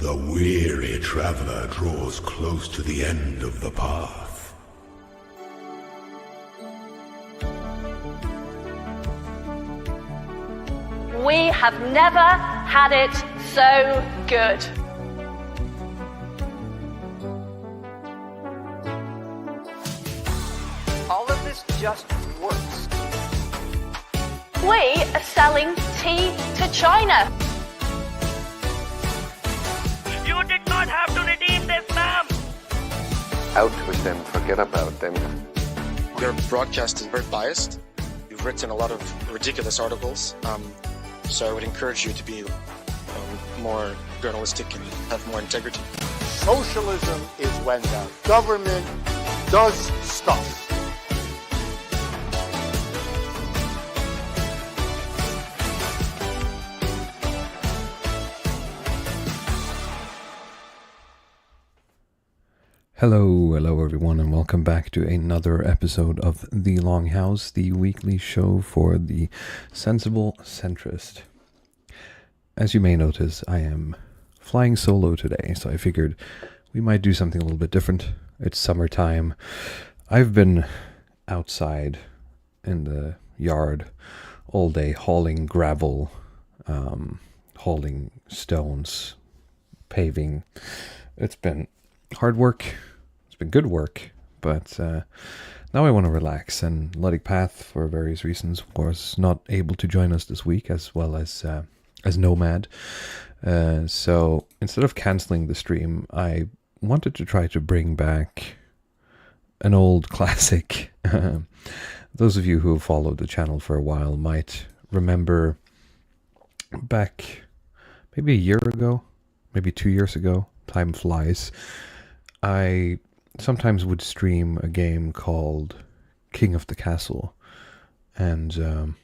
The weary traveler draws close to the end of the path. We have never had it so good. All of this just works. We are selling tea to China. You did not have to redeem this, ma'am! Out with them, forget about them. Your broadcast is very biased. You've written a lot of ridiculous articles, so I would encourage you to be more journalistic and have more integrity. Socialism is when the government does stuff. Hello everyone, and welcome back to another episode of The Longhouse, the weekly show for the sensible centrist. As you may notice, I am flying solo today, so I figured we might do something a little bit different. It's summertime. I've been outside in the yard all day hauling gravel, hauling stones, paving. It's been hard work. It's been good work, but now I want to relax, and Luddic Path, for various reasons, was not able to join us this week, as well as Nomad. So instead of cancelling the stream, I wanted to try to bring back an old classic. Those of you who have followed the channel for a while might remember back maybe a year ago, maybe 2 years ago. Time flies. I sometimes would stream a game called King of the Castle, and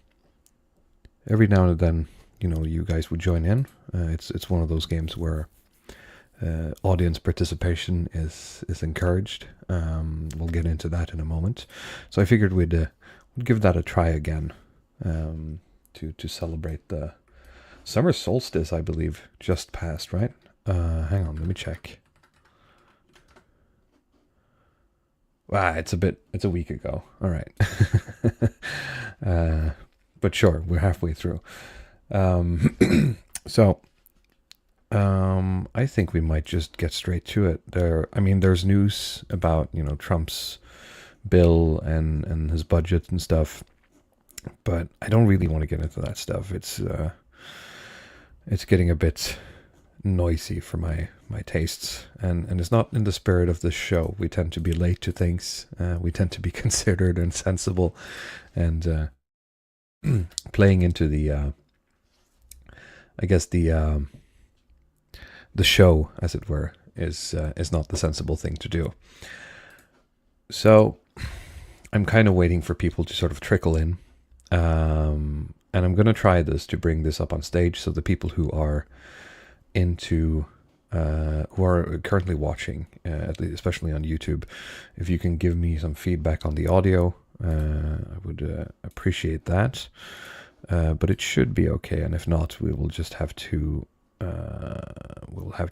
every now and then, you guys would join in. It's one of those games where audience participation is encouraged. We'll get into that in a moment. So I figured we'd give that a try again, to celebrate the summer solstice. I believe just passed, right? Hang on, let me check. It's a week ago. All right. But sure, we're halfway through. So, I think we might just get straight to it. There's news about, Trump's bill and his budget and stuff, but I don't really want to get into that stuff. It's getting a bit noisy for my tastes, and it's not in the spirit of this show. We tend to be late to things. We tend to be considered and sensible, and playing into the the show, as it were, is not the sensible thing to do. So I'm kind of waiting for people to sort of trickle in, and I'm going to try to bring this up on stage, so the people who are who are currently watching, especially on YouTube, if you can give me some feedback on the audio, I would appreciate that. But it should be okay, and if not, we will just have to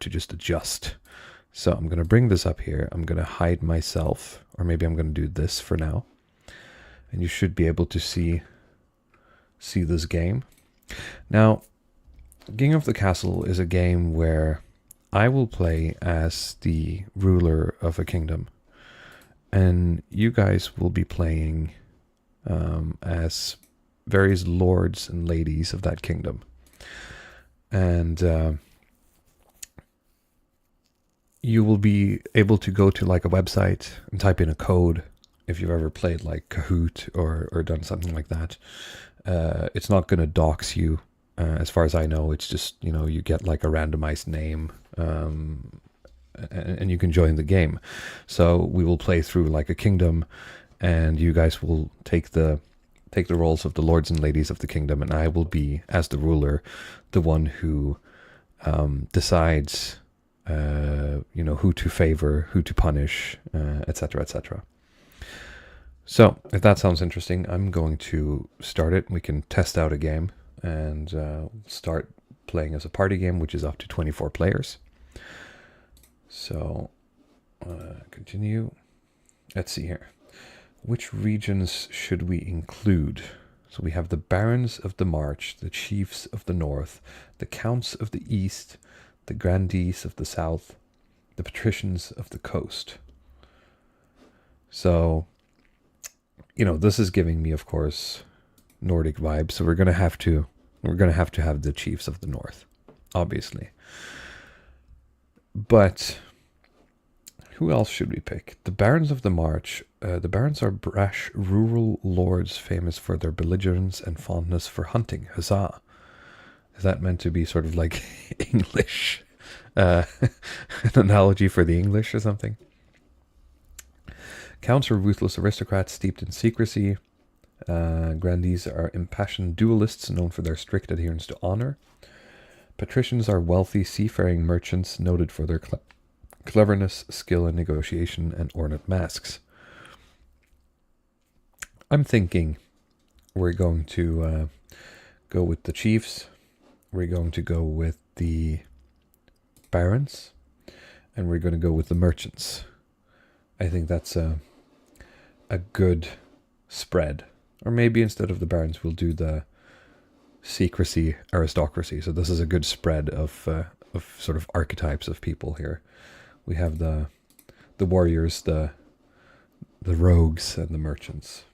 just adjust. So I'm going to bring this up here. I'm going to hide myself, or maybe I'm going to do this for now, and you should be able to see this game. Now, King of the Castle is a game where I will play as the ruler of a kingdom, and you guys will be playing as various lords and ladies of that kingdom. And you will be able to go to like a website and type in a code. If you've ever played like Kahoot or done something like that, it's not going to dox you. As far as I know, it's just, you get like a randomized name, and you can join the game. So we will play through like a kingdom, and you guys will take the roles of the lords and ladies of the kingdom, and I will be, as the ruler, the one who decides, who to favor, who to punish, etc., etc. So, if that sounds interesting, I'm going to start it. We can test out a game and start playing as a party game, which is up to 24 players. So, continue. Let's see here. Which regions should we include? So we have the Barons of the March, the Chiefs of the North, the Counts of the East, the Grandees of the South, the Patricians of the Coast. So, you know, this is giving me, of course, Nordic vibes. So we're gonna have to have the Chiefs of the North, obviously. But who else should we pick? The Barons of the March. The Barons are brash rural lords famous for their belligerence and fondness for hunting. Huzzah! Is that meant to be sort of like English? An analogy for the English or something? Counts are ruthless aristocrats steeped in secrecy. Grandees are impassioned duelists known for their strict adherence to honor. Patricians are wealthy seafaring merchants noted for their cleverness, skill in negotiation, and ornate masks. I'm thinking we're going to go with the chiefs. We're going to go with the barons. And we're going to go with the merchants. I think that's a good spread. Or maybe instead of the barons, we'll do the secrecy aristocracy. So this is a good spread of sort of archetypes of people here. We have the warriors, the rogues, and the merchants.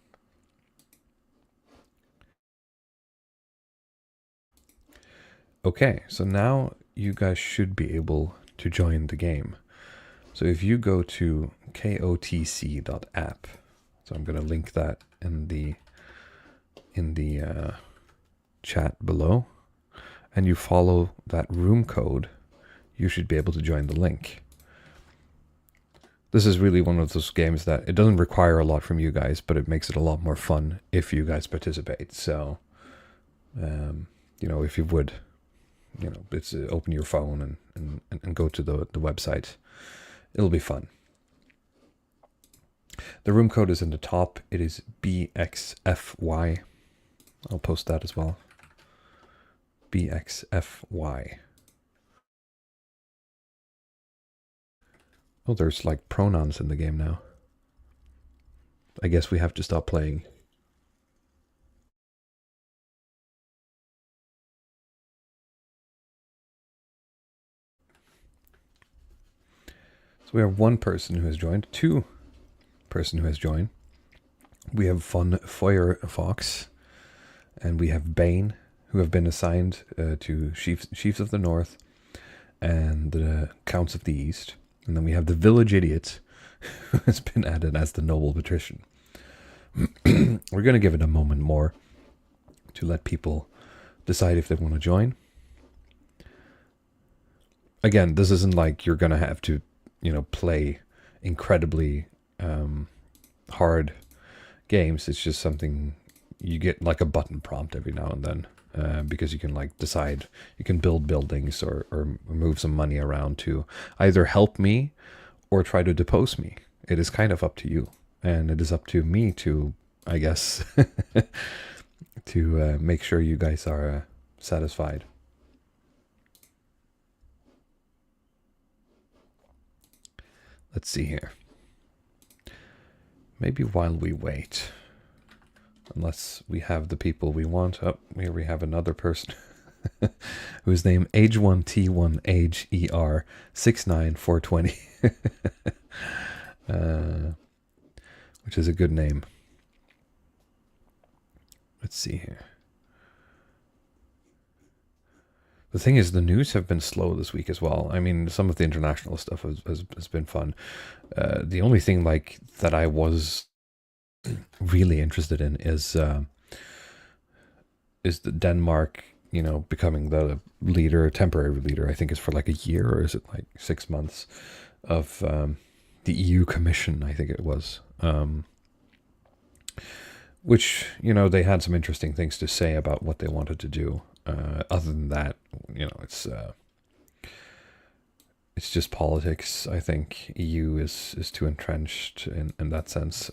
Okay, so now you guys should be able to join the game. So if you go to kotc.app, so I'm going to link that in the chat below, and you follow that room code, you should be able to join the link. This is really one of those games that it doesn't require a lot from you guys, but it makes it a lot more fun if you guys participate. So, you know, if you would, you know, it's open your phone and go to the website. It'll be fun. The room code is in the top. It is BXFY. I'll post that as well. BXFY. Oh, there's like pronouns in the game now. I guess we have to stop playing. So we have one person who has joined, two person who has joined. We have Von Feuerfox, and we have Bane, who have been assigned to Chiefs of the North and the Counts of the East. And then we have the Village Idiot, who has been added as the Noble Patrician. We're going to give it a moment more to let people decide if they want to join. Again, this isn't like you're going to have to, you know, play incredibly hard games. It's just something you get, like a button prompt every now and then. Because you can like decide, you can build buildings or move some money around to either help me or try to depose me. It is kind of up to you. And it is up to me to, I guess, to make sure you guys are satisfied. Let's see here. Maybe while we wait, unless we have the people we want. Oh, here we have another person whose name H1T1AGER69420, which is a good name. Let's see here. The thing is, the news have been slow this week as well. I mean, some of the international stuff has been fun. The only thing like that I was really interested in is the Denmark, you know, becoming the leader, temporary leader. I think it's for like a year, or is it like 6 months of the EU Commission? I think it was. Which, you know, they had some interesting things to say about what they wanted to do. Other than that, you know, it's just politics. I think EU is too entrenched in that sense.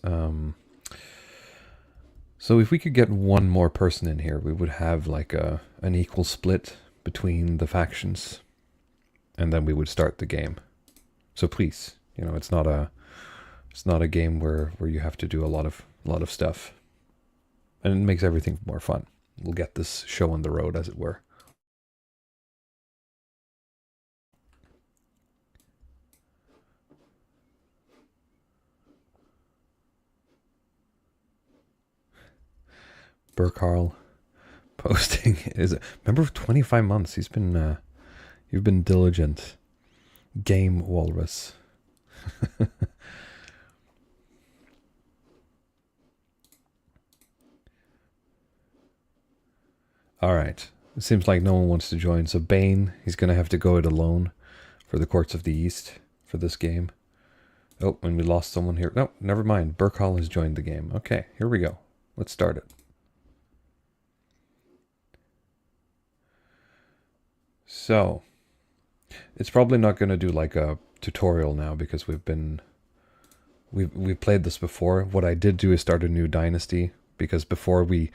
So if we could get one more person in here, we would have like an equal split between the factions. and then we would start the game. So please, you know, it's not a game where you have to do a lot of stuff, and it makes everything more fun. We'll get this show on the road, as it were. Burkarl posting is, remember, 25 months. He's been you've been diligent. Game Walrus. All right. It seems like no one wants to join. So Bane, he's going to have to go it alone for the Courts of the East for this game. Oh, and we lost someone here. No, never mind. Burkarl has joined the game. Okay, here we go. Let's start it. So, it's probably not going to do like a tutorial now because we've played this before. What I did do is start a new dynasty, because before we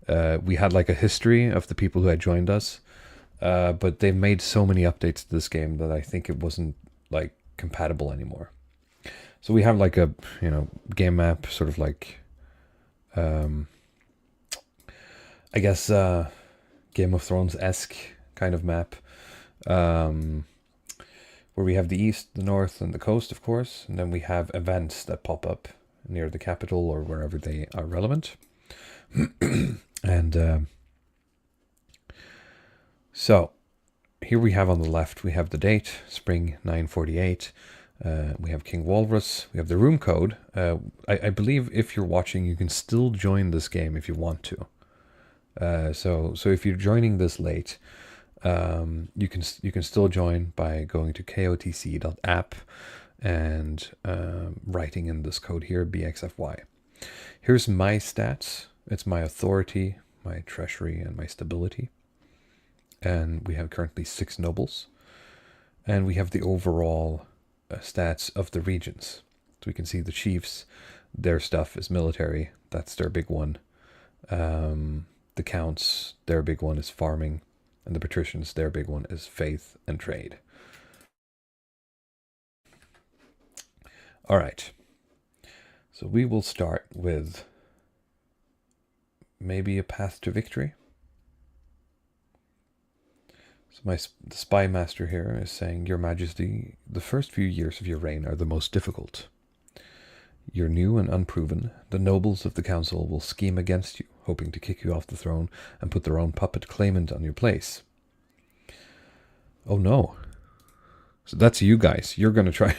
had like a history of the people who had joined us, but they've made so many updates to this game that I think it wasn't like compatible anymore. So we have like a, you know, game map, sort of like I guess Game of Thrones-esque kind of map, where we have the east, the north, and the coast, of course, and then we have events that pop up near the capital or wherever they are relevant. And so here we have on the left, we have the date, spring 948. We have King Walrus. We have the room code. I believe if you're watching, you can still join this game if you want to. So if you're joining this late, you can still join by going to kotc.app and writing in this code here, BXFY. Here's my stats. It's my authority, my treasury, and my stability. And we have currently 6 nobles. And we have the overall stats of the regions. So we can see the chiefs, their stuff is military. That's their big one. The counts, their big one is farming. And the patricians, their big one is faith and trade. All right. So we will start with maybe a path to victory. So the spy master here is saying, Your Majesty, the first few years of your reign are the most difficult. You're new and unproven. The nobles of the council will scheme against you, hoping to kick you off the throne and put their own puppet claimant on your place. Oh no. So that's you guys. You're going to try.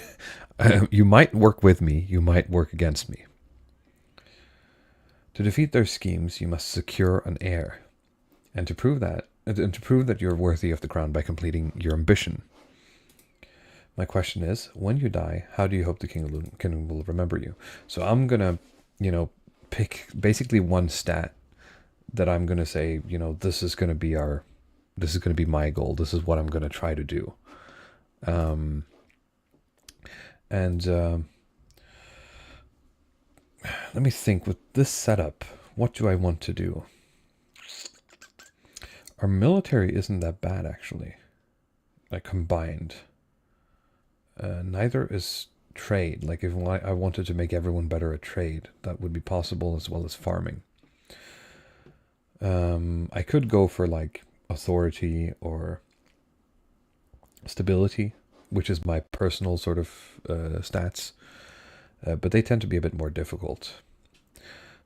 You might work with me. You might work against me. To defeat their schemes, you must secure an heir. And to prove that you're worthy of the crown by completing your ambition. My question is, when you die, how do you hope the king will remember you? So I'm going to, you know, pick basically one stat that I'm going to say, you know, this is going to be my goal. This is what I'm going to try to do. Let me think, with this setup, what do I want to do? Our military isn't that bad, actually. Like, combined. Neither is trade. Like, if I wanted to make everyone better at trade, that would be possible, as well as farming. I could go for, like, authority or stability, which is my personal sort of stats. But they tend to be a bit more difficult.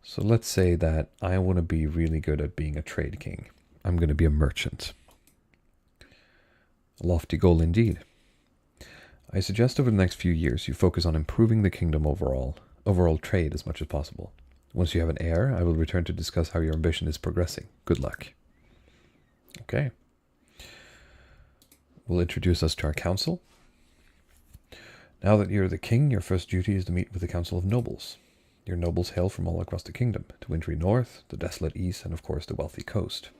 So let's say that I want to be really good at being a trade king. I'm going to be a merchant. A lofty goal indeed. I suggest over the next few years you focus on improving the kingdom overall trade as much as possible. Once you have an heir, I will return to discuss how your ambition is progressing. Good luck. Okay. We'll introduce us to our council. Now that you're the king, your first duty is to meet with the Council of Nobles. Your nobles hail from all across the kingdom, the wintry north, the desolate east, and of course the wealthy coast.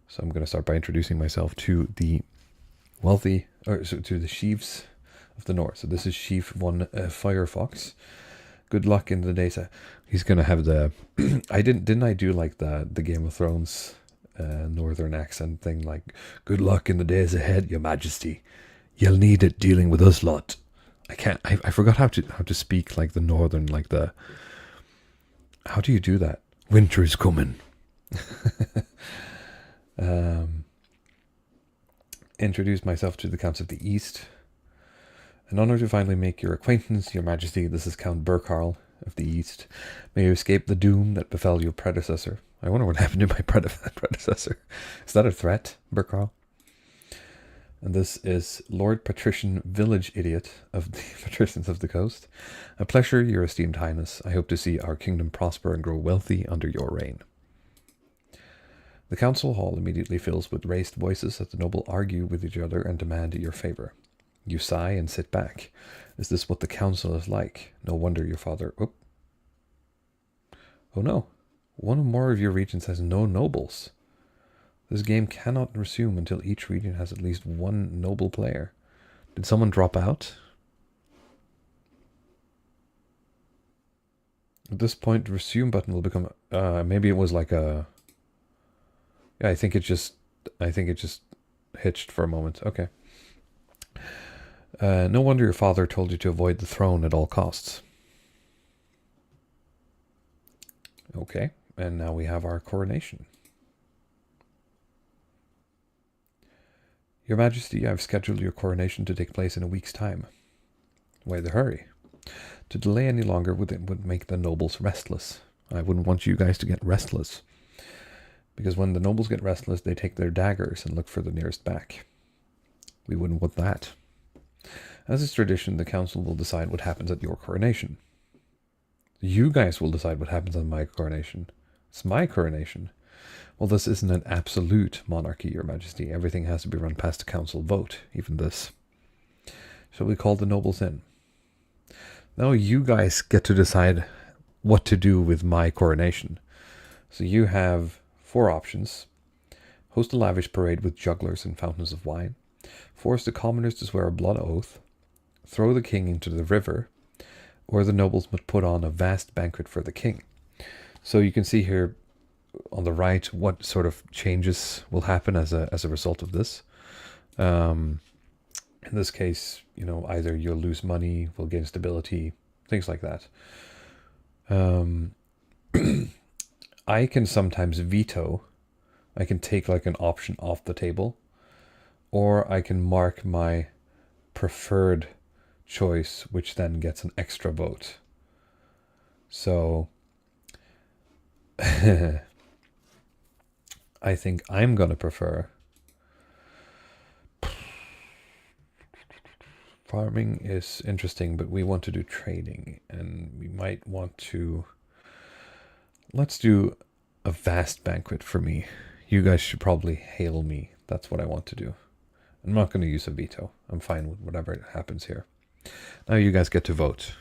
So I'm going to start by introducing myself to the to the chiefs of the north. So this is Chief 1 Firefox. Good luck in the days. He's going to have the... Didn't I do like the Game of Thrones northern accent thing, like, good luck in the days ahead, Your Majesty. You'll need it dealing with us lot. I can't. I forgot how to speak like the northern, like the. How do you do that? Winter is coming. Introduce myself to the Counts of the East. An honor to finally make your acquaintance, Your Majesty. This is Count Burkarl of the East. May you escape the doom that befell your predecessor. I wonder what happened to my predecessor. Is that a threat, Burkarl? And this is Lord Patrician Village Idiot of the Patricians of the Coast. A pleasure, Your Esteemed Highness. I hope to see our kingdom prosper and grow wealthy under your reign. The council hall immediately fills with raised voices as the noble argue with each other and demand your favor. You sigh and sit back. Is this what the council is like? No wonder your father... Oh no. One or more of your regions has no nobles. This game cannot resume until each region has at least one noble player. Did someone drop out? At this point, the resume button will become... maybe it was like a... Yeah, I think it just hitched for a moment. Okay. No wonder your father told you to avoid the throne at all costs. Okay, and now we have our coronation. Your Majesty, I've scheduled your coronation to take place in a week's time. Why the hurry? To delay any longer would make the nobles restless. I wouldn't want you guys to get restless. Because when the nobles get restless, they take their daggers and look for the nearest back. We wouldn't want that. As is tradition, the council will decide what happens at your coronation. You guys will decide what happens on my coronation. It's my coronation. Well, this isn't an absolute monarchy, Your Majesty. Everything has to be run past a council vote, even this. Shall we call the nobles in? Now you guys get to decide what to do with my coronation. So you have 4 options. Host a lavish parade with jugglers and fountains of wine. Force the commoners to swear a blood oath. Throw the king into the river. Or the nobles must put on a vast banquet for the king. So you can see here on the right what sort of changes will happen as a result of this. In this case, you know, either you'll lose money, will gain stability, things like that. I can sometimes veto. I can take like an option off the table, or I can mark my preferred choice, which then gets an extra vote. So I think I'm going to prefer farming is interesting, but we want to do trading, and we might want to... Let's do a vast banquet for me. You guys should probably hail me. That's what I want to do. I'm not going to use a veto. I'm fine with whatever happens here. Now you guys get to vote.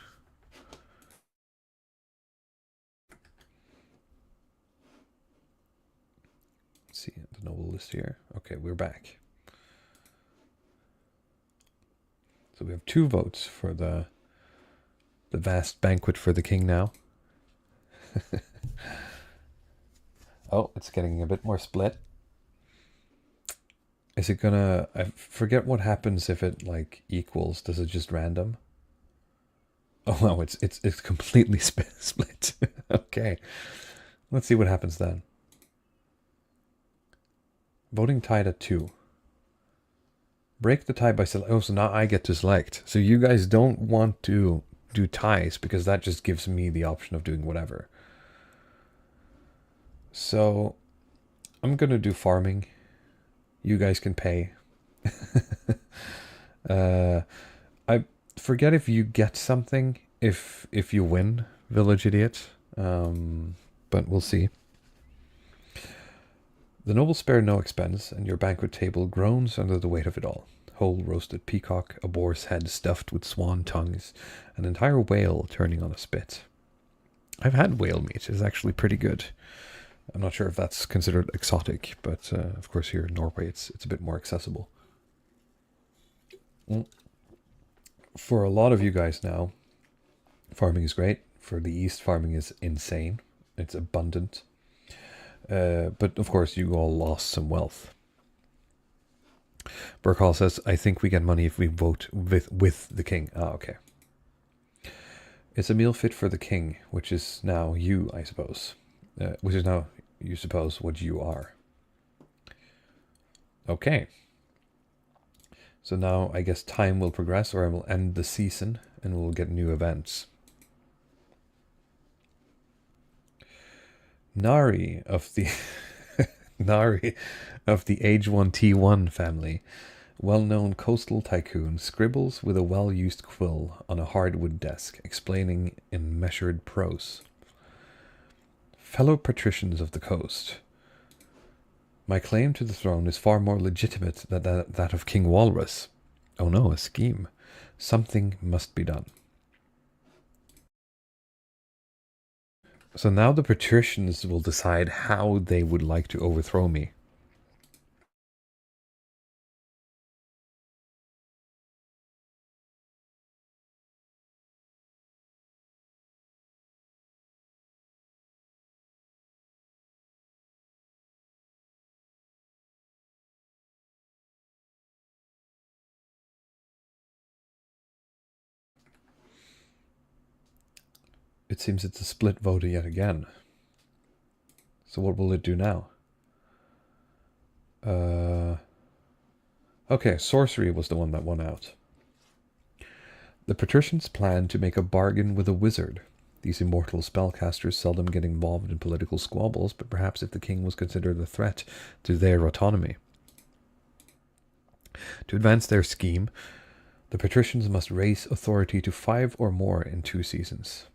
Let's see the noble list here. Okay, we're back. So we have 2 votes for the vast banquet for the king now. Oh, it's getting a bit more split. Is it gonna... I forget what happens if it like equals. Does it just random? Oh no, it's completely split. Okay. Let's see what happens then. Voting tied at 2. Break the tie by select. Oh, so now I get to select. So you guys don't want to do ties because that just gives me the option of doing whatever. So I'm going to do farming. You guys can pay. I forget if you get something if you win, Village Idiot. But we'll see. The nobles spare no expense, and your banquet table groans under the weight of it all. Whole roasted peacock, a boar's head stuffed with swan tongues, an entire whale turning on a spit. I've had whale meat. It's actually pretty good. I'm not sure if that's considered exotic, but of course here in Norway it's a bit more accessible. For a lot of you guys now, farming is great. For the East, farming is insane. It's abundant. But of course you all lost some wealth. Burkhall says, I think we get money if we vote with the king. Ah, okay. It's a meal fit for the king, which is now you, I suppose. Which is now, you suppose, what you are. Okay. So now I guess time will progress, or I will end the season and we'll get new events. Nari of the Nari of the H1T1 family, well-known coastal tycoon, scribbles with a well-used quill on a hardwood desk, explaining in measured prose. Fellow patricians of the coast, my claim to the throne is far more legitimate than that of King Walrus. Oh no, a scheme. Something must be done. So now the Petricians will decide how they would like to overthrow me. It seems it's a split vote yet again. So what will it do now? Okay, sorcery was the one that won out. The Petricians plan to make a bargain with a wizard. These immortal spellcasters seldom get involved in political squabbles, but perhaps if the king was considered a threat to their autonomy. To advance their scheme, the Petricians must raise authority to 5 or more in 2 seasons.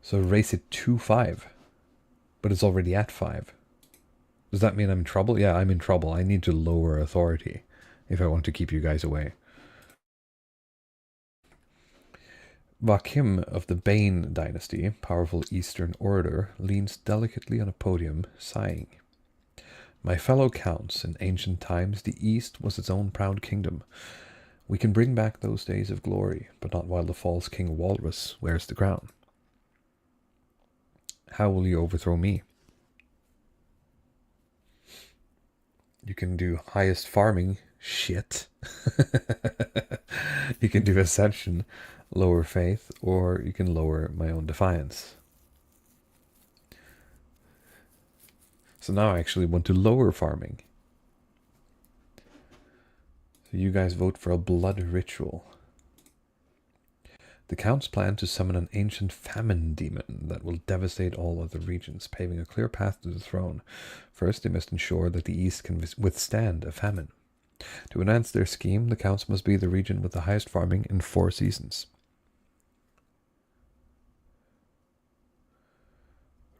So raise it to 5. But it's already at 5. Does that mean I'm in trouble? Yeah, I'm in trouble. I need to lower authority if I want to keep you guys away. Vakim of the Bane dynasty, powerful Eastern orator, leans delicately on a podium, sighing. My fellow counts, in ancient times the East was its own proud kingdom. We can bring back those days of glory, but not while the false King Walrus wears the crown. How will you overthrow me? You can do highest farming, shit. You can do ascension, lower faith, or you can lower my own defiance. So now I actually want to lower farming. So you guys vote for a blood ritual. The counts plan to summon an ancient famine demon that will devastate all other regions, paving a clear path to the throne. First, they must ensure that the East can withstand a famine. To enhance their scheme, the counts must be the region with the highest farming in 4 seasons.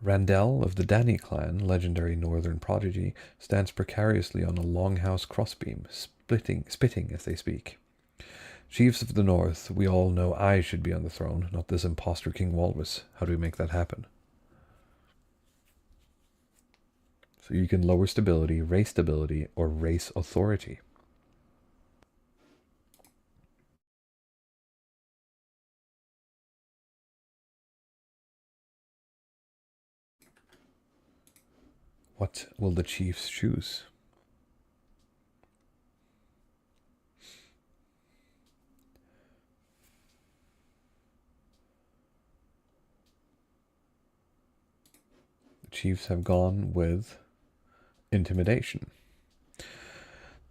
Randell of the Danny clan, legendary northern prodigy, stands precariously on a Longhouse crossbeam, spitting as they speak. Chiefs of the North, we all know I should be on the throne, not this imposter King Walrus. How do we make that happen? So you can lower stability, or raise authority. What will the chiefs choose? Chiefs have gone with intimidation.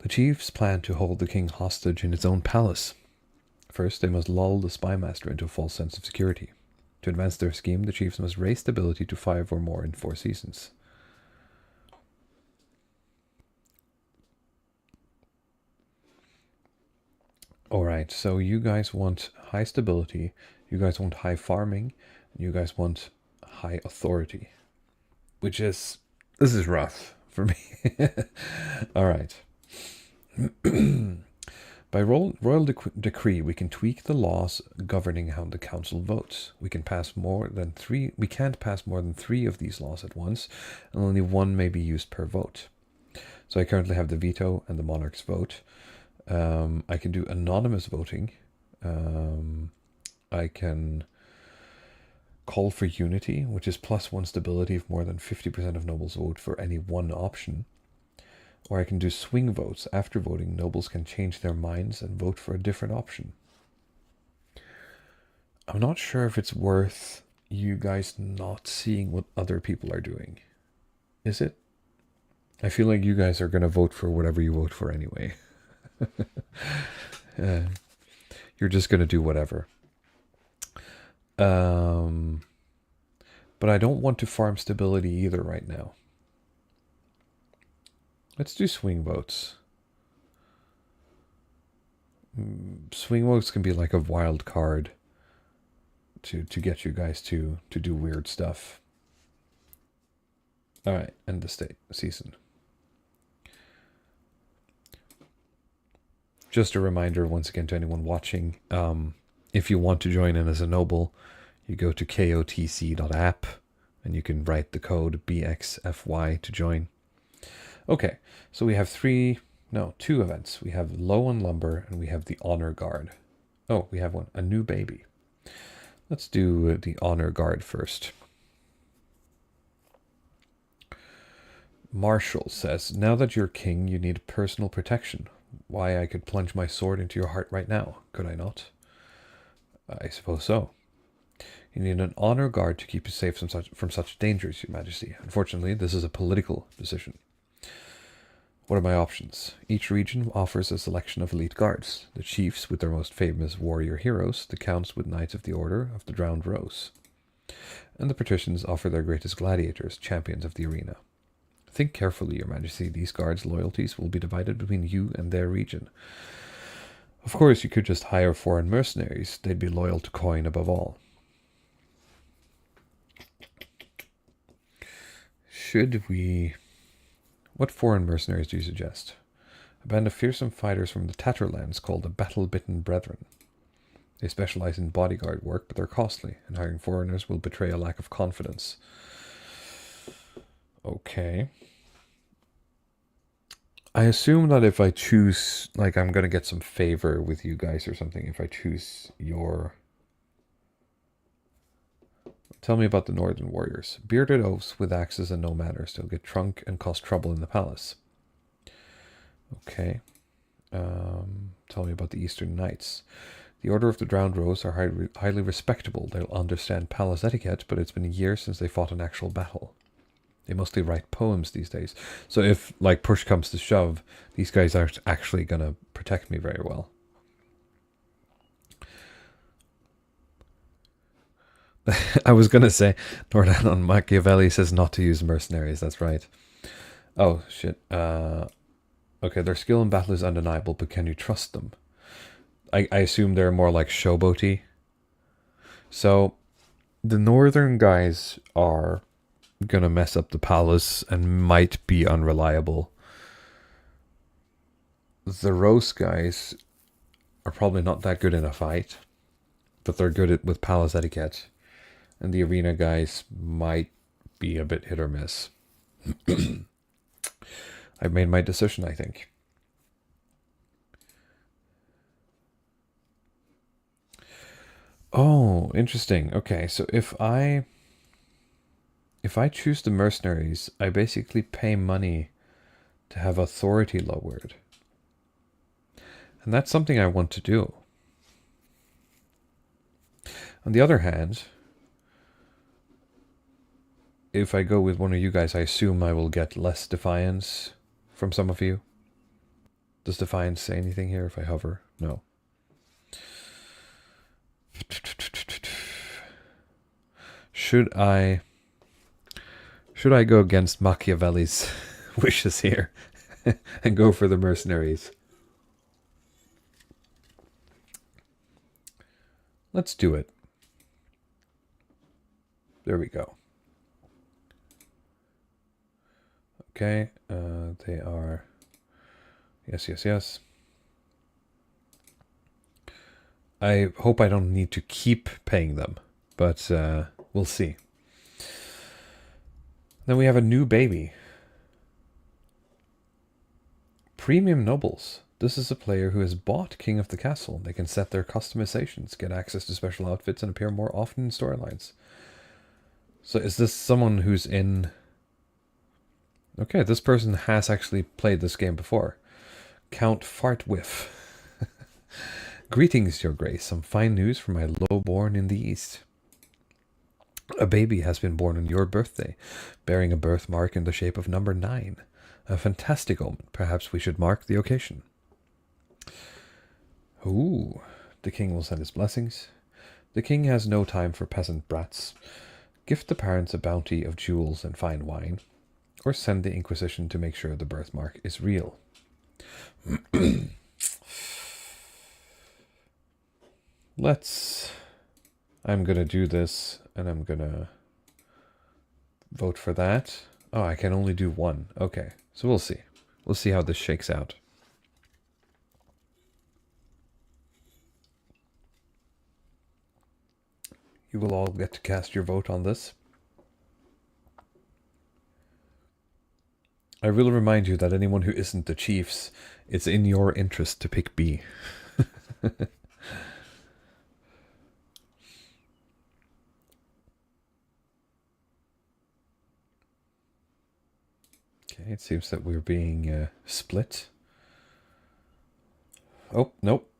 The chiefs plan to hold the king hostage in his own palace. First, they must lull the spymaster into a false sense of security. To advance their scheme, the chiefs must raise stability to 5 or more in 4 seasons. Alright, so you guys want high stability, you guys want high farming, and you guys want high authority. Which is, this is rough for me. All right. By royal decree, we can tweak the laws governing how the council votes. We can pass more than 3. We can't pass more than 3 of these laws at once, and only 1 may be used per vote. So I currently have the veto and the monarch's vote. I can do anonymous voting. I can call for unity, which is +1 stability if more than 50% of nobles vote for any one option. Or I can do swing votes. After voting, nobles can change their minds and vote for a different option. I'm not sure if it's worth you guys not seeing what other people are doing. Is it? I feel like you guys are going to vote for whatever you vote for anyway. You're just going to do whatever. But I don't want to farm stability either right now. Let's do swing votes. Swing votes can be like a wild card to get you guys to do weird stuff. Alright, end the season. Just a reminder once again to anyone watching, if you want to join in as a noble, you go to kotc.app and you can write the code BXFY to join. Okay, so we have two events. We have Low on Lumber and we have the Honor Guard. Oh, we have a new baby. Let's do the Honor Guard first. Marshall says, now that you're king, you need personal protection. Why, I could plunge my sword into your heart right now, could I not? I suppose so. You need an honor guard to keep you safe from such dangers, Your Majesty. Unfortunately, this is a political decision. What are my options? Each region offers a selection of elite guards. The chiefs with their most famous warrior heroes, the counts with Knights of the Order of the Drowned Rose. And the Patricians offer their greatest gladiators, champions of the arena. Think carefully, Your Majesty. These guards' loyalties will be divided between you and their region. Of course, you could just hire foreign mercenaries. They'd be loyal to coin above all. Should we... What foreign mercenaries do you suggest? A band of fearsome fighters from the Tatterlands called the Battle-Bitten Brethren. They specialize in bodyguard work, but they're costly, and hiring foreigners will betray a lack of confidence. Okay. I assume that if I choose, like, I'm going to get some favor with you guys or something if I choose your... Tell me about the Northern Warriors. Bearded oafs with axes and no manners. They'll get drunk and cause trouble in the palace. Okay. Tell me about the Eastern Knights. The Order of the Drowned Rose are highly respectable. They'll understand palace etiquette, but it's been years since they fought an actual battle. They mostly write poems these days. So if, like, push comes to shove, these guys aren't actually going to protect me very well. I was going to say, Nordan on Machiavelli says not to use mercenaries. That's right. Oh, shit. Okay, their skill in battle is undeniable, but can you trust them? I assume they're more like showboaty. So, the northern guys are gonna mess up the palace and might be unreliable. The Rose guys are probably not that good in a fight, but they're good with palace etiquette. And the arena guys might be a bit hit or miss. I've made my decision, I think. Oh, interesting. Okay, so if I choose the mercenaries, I basically pay money to have authority lowered. And that's something I want to do. On the other hand, if I go with one of you guys, I assume I will get less defiance from some of you. Does defiance say anything here if I hover? No. Should I go against Machiavelli's wishes here and go for the mercenaries? Let's do it. There we go. Okay, they are... Yes, yes, yes. I hope I don't need to keep paying them, but we'll see. Then we have a new baby. Premium Nobles. This is a player who has bought King of the Castle. They can set their customizations, get access to special outfits, and appear more often in storylines. So is this someone who's in Okay, this person has actually played this game before. Count Fartwhiff. Greetings, Your Grace. Some fine news from my lowborn in the east. A baby has been born on your birthday, bearing a birthmark in the shape of number 9. A fantastic omen. Perhaps we should mark the occasion. Ooh, the king will send his blessings. The king has no time for peasant brats. Gift the parents a bounty of jewels and fine wine, or send the Inquisition to make sure the birthmark is real. I'm gonna do this, and I'm gonna vote for that. Oh, I can only do one. Okay, so we'll see. We'll see how this shakes out. You will all get to cast your vote on this. I will remind you that anyone who isn't the chiefs, it's in your interest to pick B. Okay, it seems that we're being split. Oh, nope.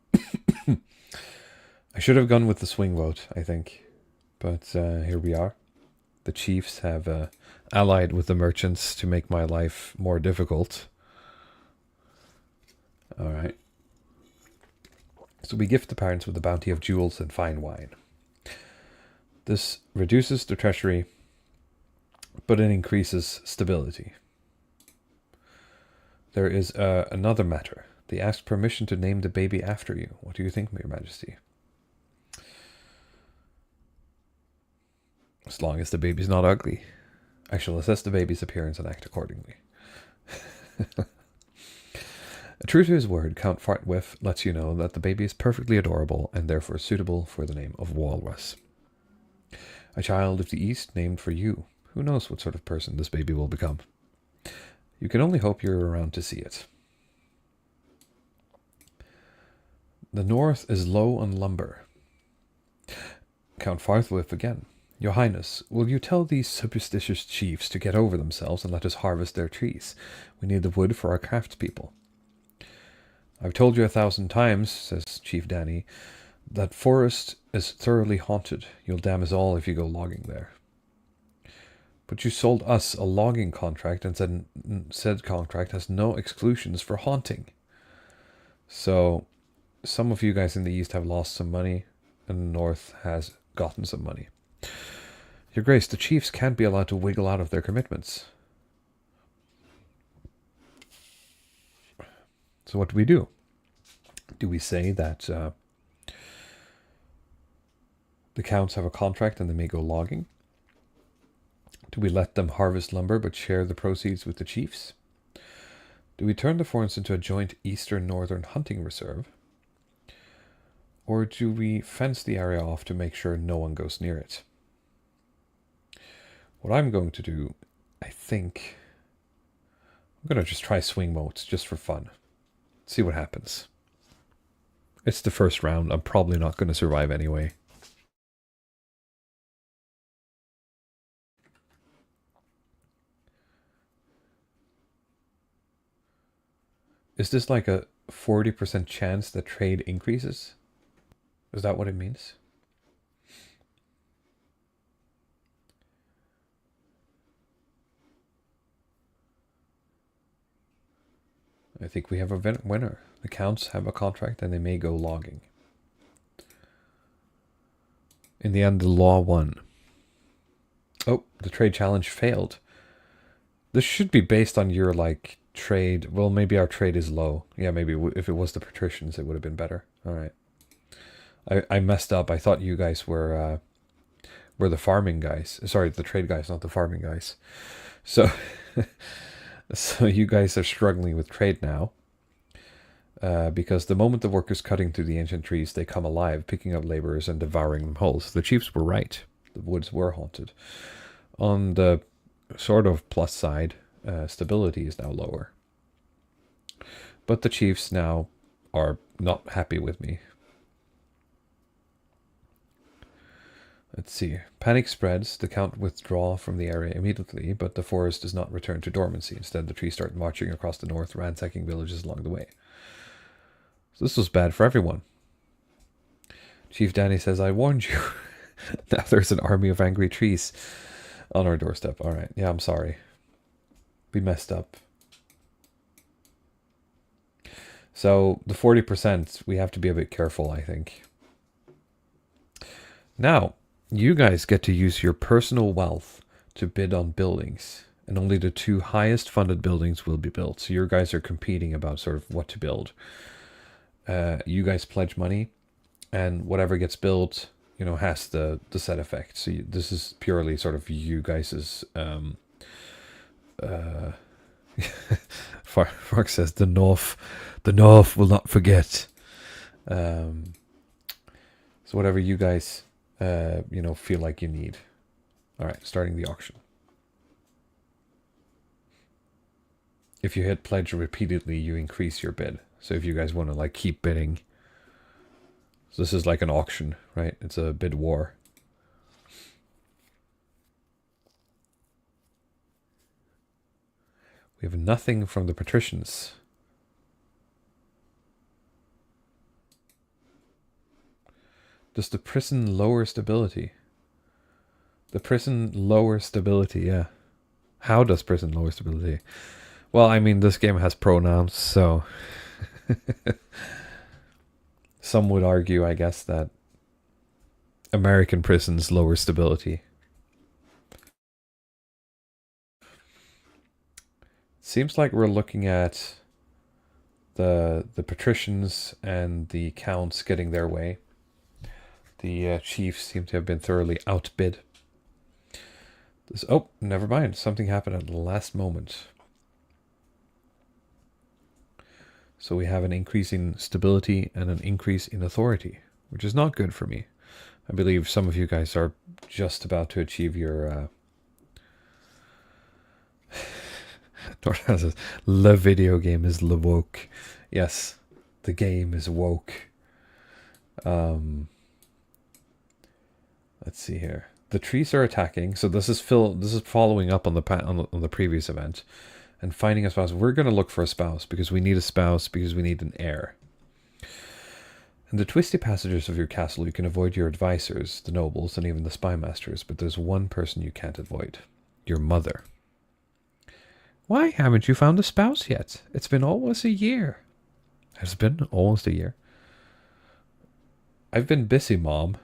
I should have gone with the swing vote, I think. But here we are. The chiefs have allied with the merchants to make my life more difficult. Alright. So we gift the parents with a bounty of jewels and fine wine. This reduces the treasury, but it increases stability. There is another matter. They asked permission to name the baby after you. What do you think, Your Majesty? As long as the baby's not ugly. I shall assess the baby's appearance and act accordingly. True to his word, Count Fartwhiff lets you know that the baby is perfectly adorable and therefore suitable for the name of Walrus. A child of the East named for you. Who knows what sort of person this baby will become? You can only hope you're around to see it. The North is low on lumber. Count Fartwhiff again. Your Highness, will you tell these superstitious chiefs to get over themselves and let us harvest their trees? We need the wood for our craftspeople. I've told you 1,000 times, says Chief Danny, that forest is thoroughly haunted. You'll damn us all if you go logging there. But you sold us a logging contract and said contract has no exclusions for haunting. So some of you guys in the East have lost some money, and the North has gotten some money. Your Grace, the chiefs can't be allowed to wiggle out of their commitments. So what do we do? Do we say that the counts have a contract and they may go logging? Do we let them harvest lumber but share the proceeds with the chiefs? Do we turn the forest into a joint eastern-northern hunting reserve? Or do we fence the area off to make sure no one goes near it? What I'm going to do, I think, I'm going to just try swing votes just for fun. See what happens. It's the first round. I'm probably not going to survive anyway. Is this like a 40% chance that trade increases? Is that what it means? I think we have a winner. The counts have a contract and they may go logging. In the end, the law won. Oh, the trade challenge failed. This should be based on your, like, trade. Well, maybe our trade is low. Yeah, maybe if it was the Petricians, it would have been better. All right. I messed up. I thought you guys were the farming guys. Sorry, the trade guys, not the farming guys. So, so you guys are struggling with trade now. Because the moment the workers cutting through the ancient trees, they come alive, picking up laborers and devouring them whole. So the chiefs were right. The woods were haunted. On the sort of plus side, stability is now lower. But the chiefs now are not happy with me. Let's see. Panic spreads. The Count withdraw from the area immediately, but the forest does not return to dormancy. Instead, the trees start marching across the north, ransacking villages along the way. So this was bad for everyone. Chief Danny says, I warned you. Now there's an army of angry trees on our doorstep. Alright, yeah, I'm sorry. We messed up. So, the 40%, we have to be a bit careful, I think. Now, you guys get to use your personal wealth to bid on buildings. And only the 2 highest funded buildings will be built. So your guys are competing about sort of what to build. You guys pledge money. And whatever gets built, you know, has the set effect. So this is purely sort of you guys' Fark says the North will not forget. So whatever you guys you know, feel like you need. All right, starting the auction. If you hit pledge repeatedly, you increase your bid. So if you guys want to like keep bidding, so this is like an auction, right? It's a bid war. We have nothing from the Patricians. Does the prison lower stability? The prison lower stability, yeah. How does prison lower stability? Well, I mean, this game has pronouns, so... Some would argue, I guess, that American prisons lower stability. Seems like we're looking at the Patricians and the Counts getting their way. The chiefs seem to have been thoroughly outbid. Oh, never mind. Something happened at the last moment. So we have an increase in stability and an increase in authority, which is not good for me. I believe some of you guys are just about to achieve your... Dorna says, the video game is le woke. Yes, the game is woke. Let's see here. The trees are attacking, so this is following up on the previous event. And finding a spouse. We're going to look for a spouse because we need a spouse, because we need an heir. In the twisty passages of your castle, you can avoid your advisors, the nobles, and even the spy masters, but there's one person you can't avoid. Your mother. Why haven't you found a spouse yet? It's been almost a year. Has it been almost a year? I've been busy, Mom.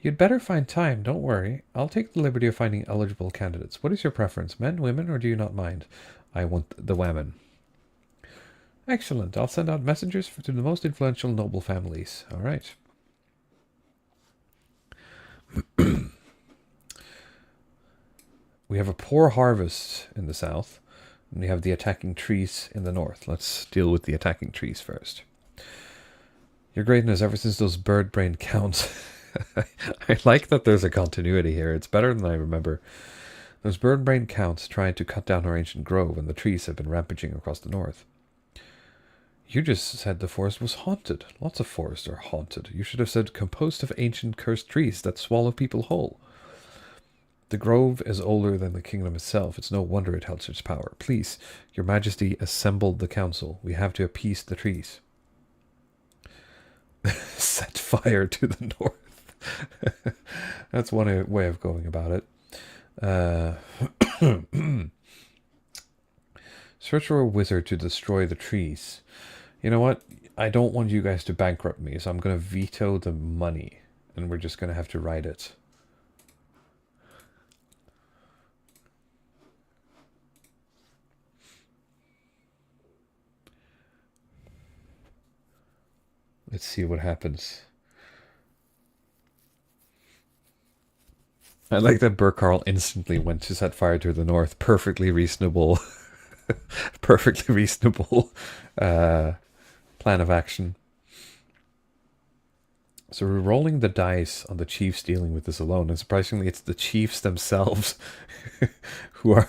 You'd better find time, don't worry. I'll take the liberty of finding eligible candidates. What is your preference, men, women, or do you not mind? I want the women. Excellent. I'll send out messengers to the most influential noble families. All right. We have a poor harvest in the south, and we have the attacking trees in the north. Let's deal with the attacking trees first. Your greatness, ever since those bird-brained counts... I like that there's a continuity here. It's better than I remember. Those bird-brained counts tried to cut down our ancient grove, and the trees have been rampaging across the north. You just said the forest was haunted. Lots of forests are haunted. You should have said composed of ancient cursed trees that swallow people whole. The grove is older than the kingdom itself. It's no wonder it held such power. Please, your majesty, assemble the council. We have to appease the trees. Set fire to the north. That's one way of going about it. Search for a wizard to destroy the trees. You know what? I don't want you guys to bankrupt me, so I'm going to veto the money. And we're just going to have to write it. Let's see what happens. I like that Burkarl instantly went to set fire to the north. Perfectly reasonable. Perfectly reasonable plan of action. So we're rolling the dice on the chiefs dealing with this alone. And surprisingly, it's the chiefs themselves who are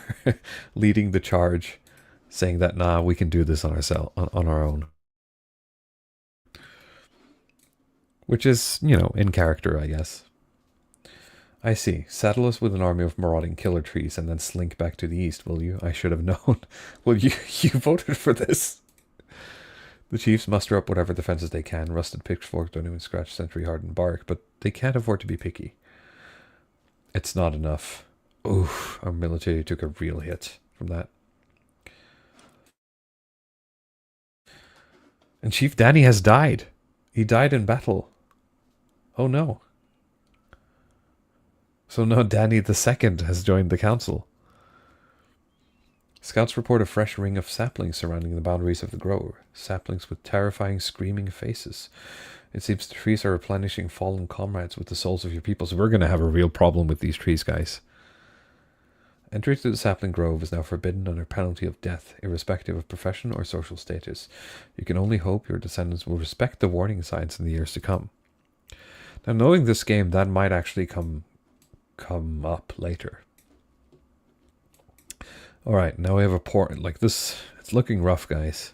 leading the charge, saying that, nah, we can do this on our own. Which is, you know, in character, I guess. I see. Saddle us with an army of marauding killer trees and then slink back to the east, will you? I should have known. Well, you voted for this. The chiefs muster up whatever defenses they can. Rusted pitchforks don't even scratch century-hardened bark, but they can't afford to be picky. It's not enough. Oof, our military took a real hit from that. And Chief Danny has died. He died in battle. Oh no. So now Danny the Second has joined the council. Scouts report a fresh ring of saplings surrounding the boundaries of the grove. Saplings with terrifying, screaming faces. It seems the trees are replenishing fallen comrades with the souls of your people. So we're going to have a real problem with these trees, guys. Entry to the sapling grove is now forbidden under penalty of death, irrespective of profession or social status. You can only hope your descendants will respect the warning signs in the years to come. Now, knowing this game, that might actually come up later. Alright, now we have a port. Like this, it's looking rough, guys.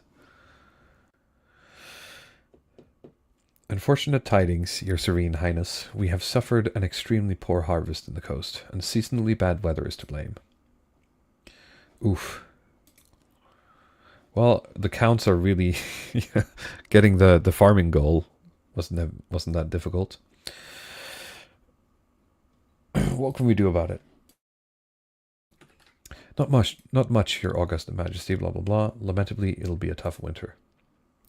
Unfortunate tidings, Your Serene Highness. We have suffered an extremely poor harvest in the coast, and seasonally bad weather is to blame. Oof. Well, the counts are really getting the farming goal. Wasn't that difficult? What can we do about it? Not much, Your August Majesty, blah blah blah. Lamentably, it'll be a tough winter.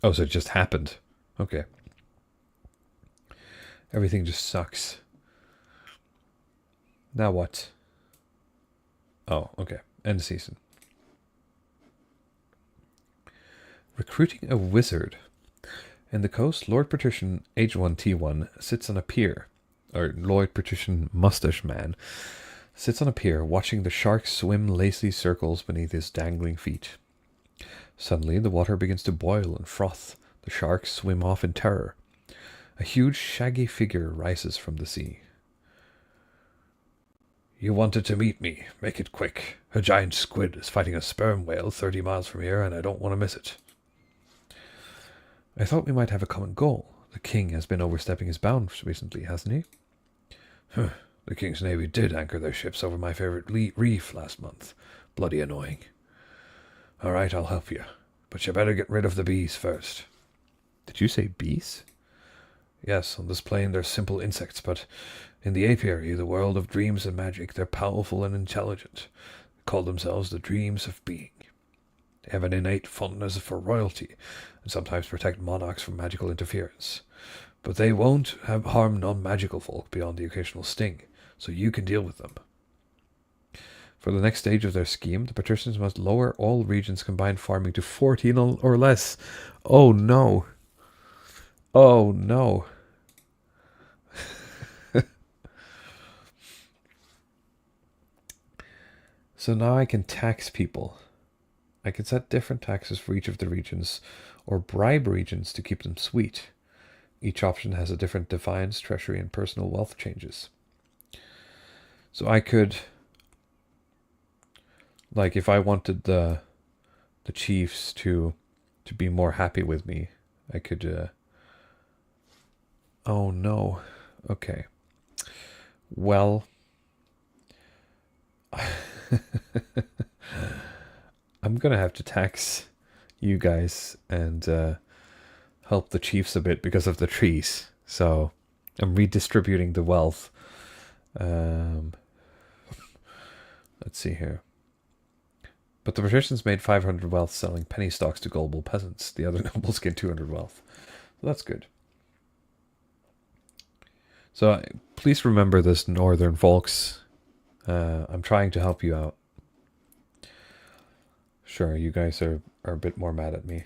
Oh, so it just happened. Okay. Everything just sucks. Now what? Oh, okay. End season. Recruiting a wizard. In the coast, Lord Patrician H1T1 sits on a pier. Or Lord Petition Man sits on a pier watching the sharks swim lacy circles beneath his dangling feet. Suddenly the water begins to boil and froth. The sharks swim off in terror. A huge shaggy figure rises from the sea. You wanted to meet me. Make it quick. A giant squid is fighting a sperm whale 30 miles from here and I don't want to miss it. I thought we might have a common goal. The king has been overstepping his bounds recently, hasn't he? The King's Navy did anchor their ships over my favorite reef last month. Bloody annoying. All right, I'll help you. But you better get rid of the bees first. Did you say bees? Yes, on this plane they're simple insects, but in the apiary, the world of dreams and magic, they're powerful and intelligent. They call themselves the dreams of being. They have an innate fondness for royalty, and sometimes protect monarchs from magical interference. But they won't harm non-magical folk beyond the occasional sting, so you can deal with them. For the next stage of their scheme, the Petricians must lower all regions' combined farming to 14 or less. Oh no. Oh no. So now I can tax people. I can set different taxes for each of the regions, or bribe regions to keep them sweet. Each option has a different defiance, treasury, and personal wealth changes. So I could, like, if I wanted the chiefs to be more happy with me, I could. Oh no. Okay. Well, I'm gonna have to tax you guys and help the chiefs a bit because of the trees. So I'm redistributing the wealth. Let's see here. But the Patricians made 500 wealth selling penny stocks to gullible peasants. The other nobles get 200 wealth. So that's good. So please remember this, northern folks. I'm trying to help you out. Sure, you guys are a bit more mad at me.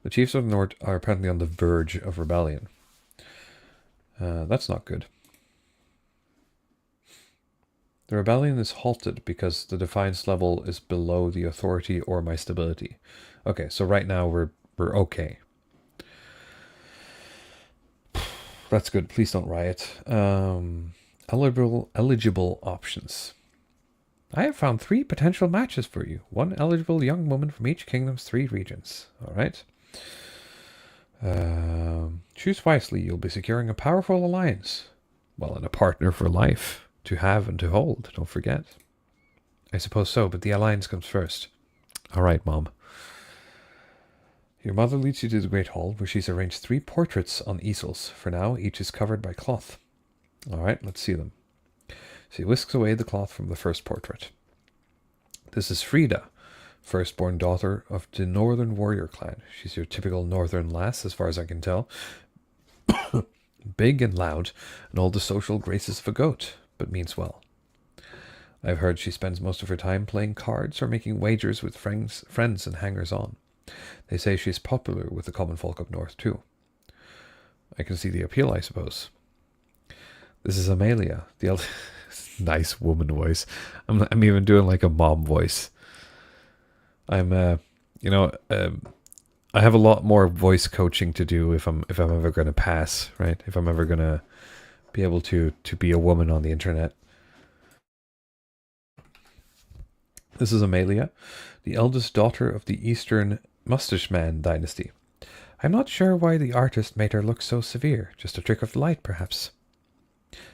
The chiefs of the north are apparently on the verge of rebellion. That's not good. The rebellion is halted because the defiance level is below the authority or my stability. Okay, so right now we're okay. That's good. Please don't riot. Eligible options. I have found 3 potential matches for you. 1 eligible young woman from each kingdom's 3 regions. All right. Choose wisely, you'll be securing a powerful alliance. Well, and a partner for life. To have and to hold, don't forget. I suppose so, but the alliance comes first. Alright, Mom. Your mother leads you to the Great Hall, where she's arranged 3 portraits on easels. For now, each is covered by cloth. Alright, let's see them. She whisks away the cloth from the first portrait. This is Frida, firstborn daughter of the Northern Warrior clan. She's your typical Northern lass, as far as I can tell. Big and loud, and all the social graces of a goat, but means well. I've heard she spends most of her time playing cards or making wagers with friends and hangers-on. They say she's popular with the common folk up north, too. I can see the appeal, I suppose. This is Amelia, the nice woman voice. I'm even doing like a mom voice. I have a lot more voice coaching to do if I'm ever going to pass, right? If I'm ever going to be able to be a woman on the internet. This is Amelia, the eldest daughter of the Eastern Petition Man dynasty. I'm not sure why the artist made her look so severe. Just a trick of the light, perhaps.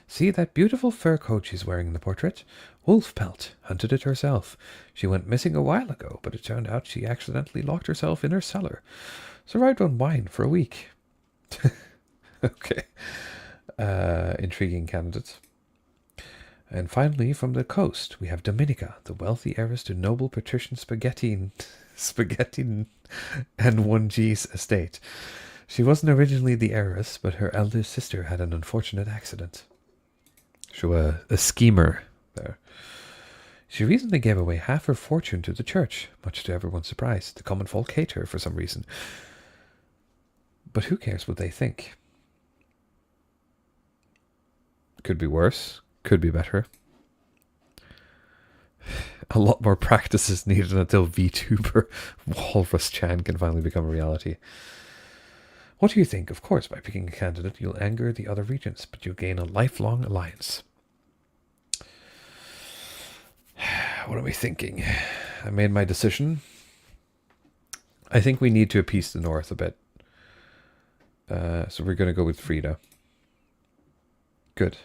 See that beautiful fur coat she's wearing in the portrait? Wolf pelt. Hunted it herself. She went missing a while ago, but it turned out she accidentally locked herself in her cellar. Survived on wine for a week. Okay. Intriguing candidates. And finally, from the coast, we have Dominica, the wealthy heiress to noble patrician spaghetti and 1G's estate. She wasn't originally the heiress, but her eldest sister had an unfortunate accident. So a schemer there. She recently gave away half her fortune to the church, much to everyone's surprise. The common folk hate her for some reason. But who cares what they think? Could be worse. Could be better. A lot more practice is needed until VTuber Walrus Chan can finally become a reality. What do you think? Of course, by picking a candidate, you'll anger the other regents, but you'll gain a lifelong alliance. What are we thinking? I made my decision. I think we need to appease the north a bit. So we're going to go with Frida. Good.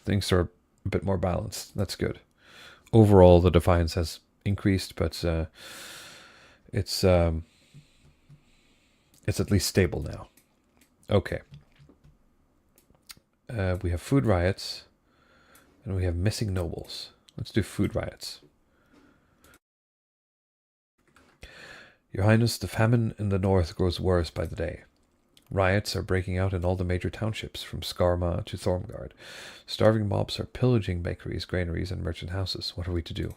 Things are a bit more balanced. That's good. Overall, the defiance has increased, but it's at least stable now. Okay. We have food riots, and we have missing nobles. Let's do food riots. Your Highness, the famine in the north grows worse by the day. Riots are breaking out in all the major townships, from Skarma to Thormgard. Starving mobs are pillaging bakeries, granaries, and merchant houses. What are we to do?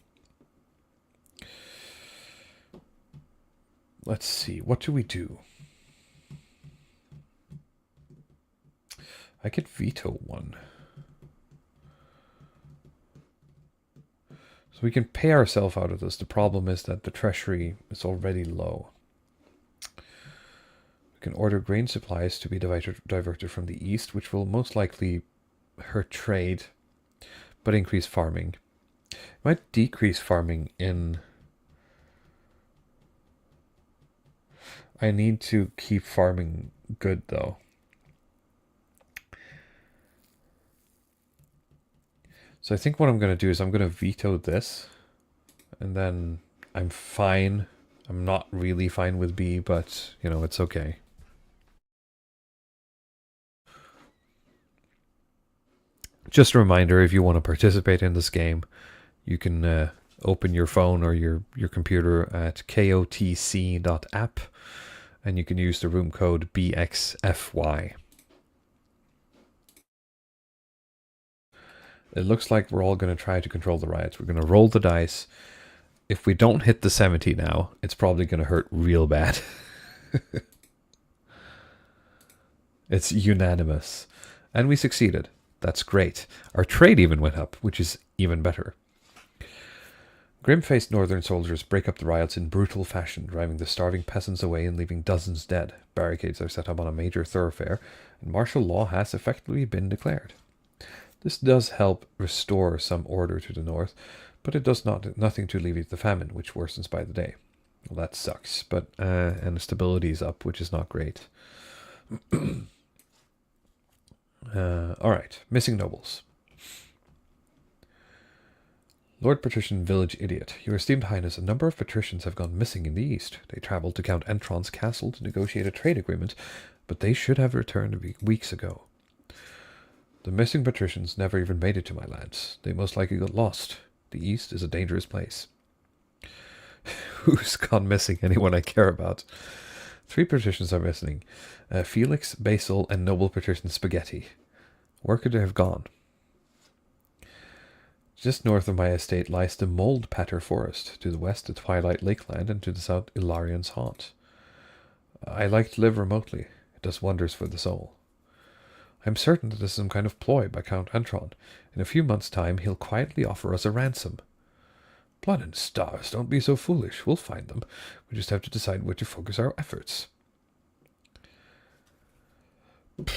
Let's see. What do we do? I could veto one. So we can pay ourselves out of this. The problem is that the treasury is already low. We can order grain supplies to be diverted from the east, which will most likely hurt trade, but increase farming. It might decrease farming in... I need to keep farming good, though. So I think what I'm going to do is I'm going to veto this, and then I'm fine. I'm not really fine with B, but, you know, it's okay. Just a reminder, if you want to participate in this game, you can open your phone or your computer at kotc.app, and you can use the room code BXFY. It looks like we're all going to try to control the riots. We're going to roll the dice. If we don't hit the 70 now, it's probably going to hurt real bad. It's unanimous. And we succeeded. That's great. Our trade even went up, which is even better. Grim-faced northern soldiers break up the riots in brutal fashion, driving the starving peasants away and leaving dozens dead. Barricades are set up on a major thoroughfare, and martial law has effectively been declared. This does help restore some order to the north, but it does nothing to alleviate the famine, which worsens by the day. Well, that sucks, but and the stability is up, which is not great. Alright, missing nobles. Lord Patrician Village Idiot, Your Esteemed Highness, a number of patricians have gone missing in the east. They traveled to Count Entron's castle to negotiate a trade agreement, but they should have returned weeks ago. The missing patricians never even made it to my lands. They most likely got lost. The east is a dangerous place. Who's gone missing? Anyone I care about. 3 patricians are missing. Felix, Basil, and noble patrician Spaghetti. Where could they have gone? Just north of my estate lies the Mold Patter Forest. To the west, the Twilight Lakeland, and to the south, Ilarian's Haunt. I like to live remotely. It does wonders for the soul. I am certain that this is some kind of ploy by Count Entron. In a few months' time, he'll quietly offer us a ransom. Blood and stars, don't be so foolish. We'll find them. We just have to decide where to focus our efforts. I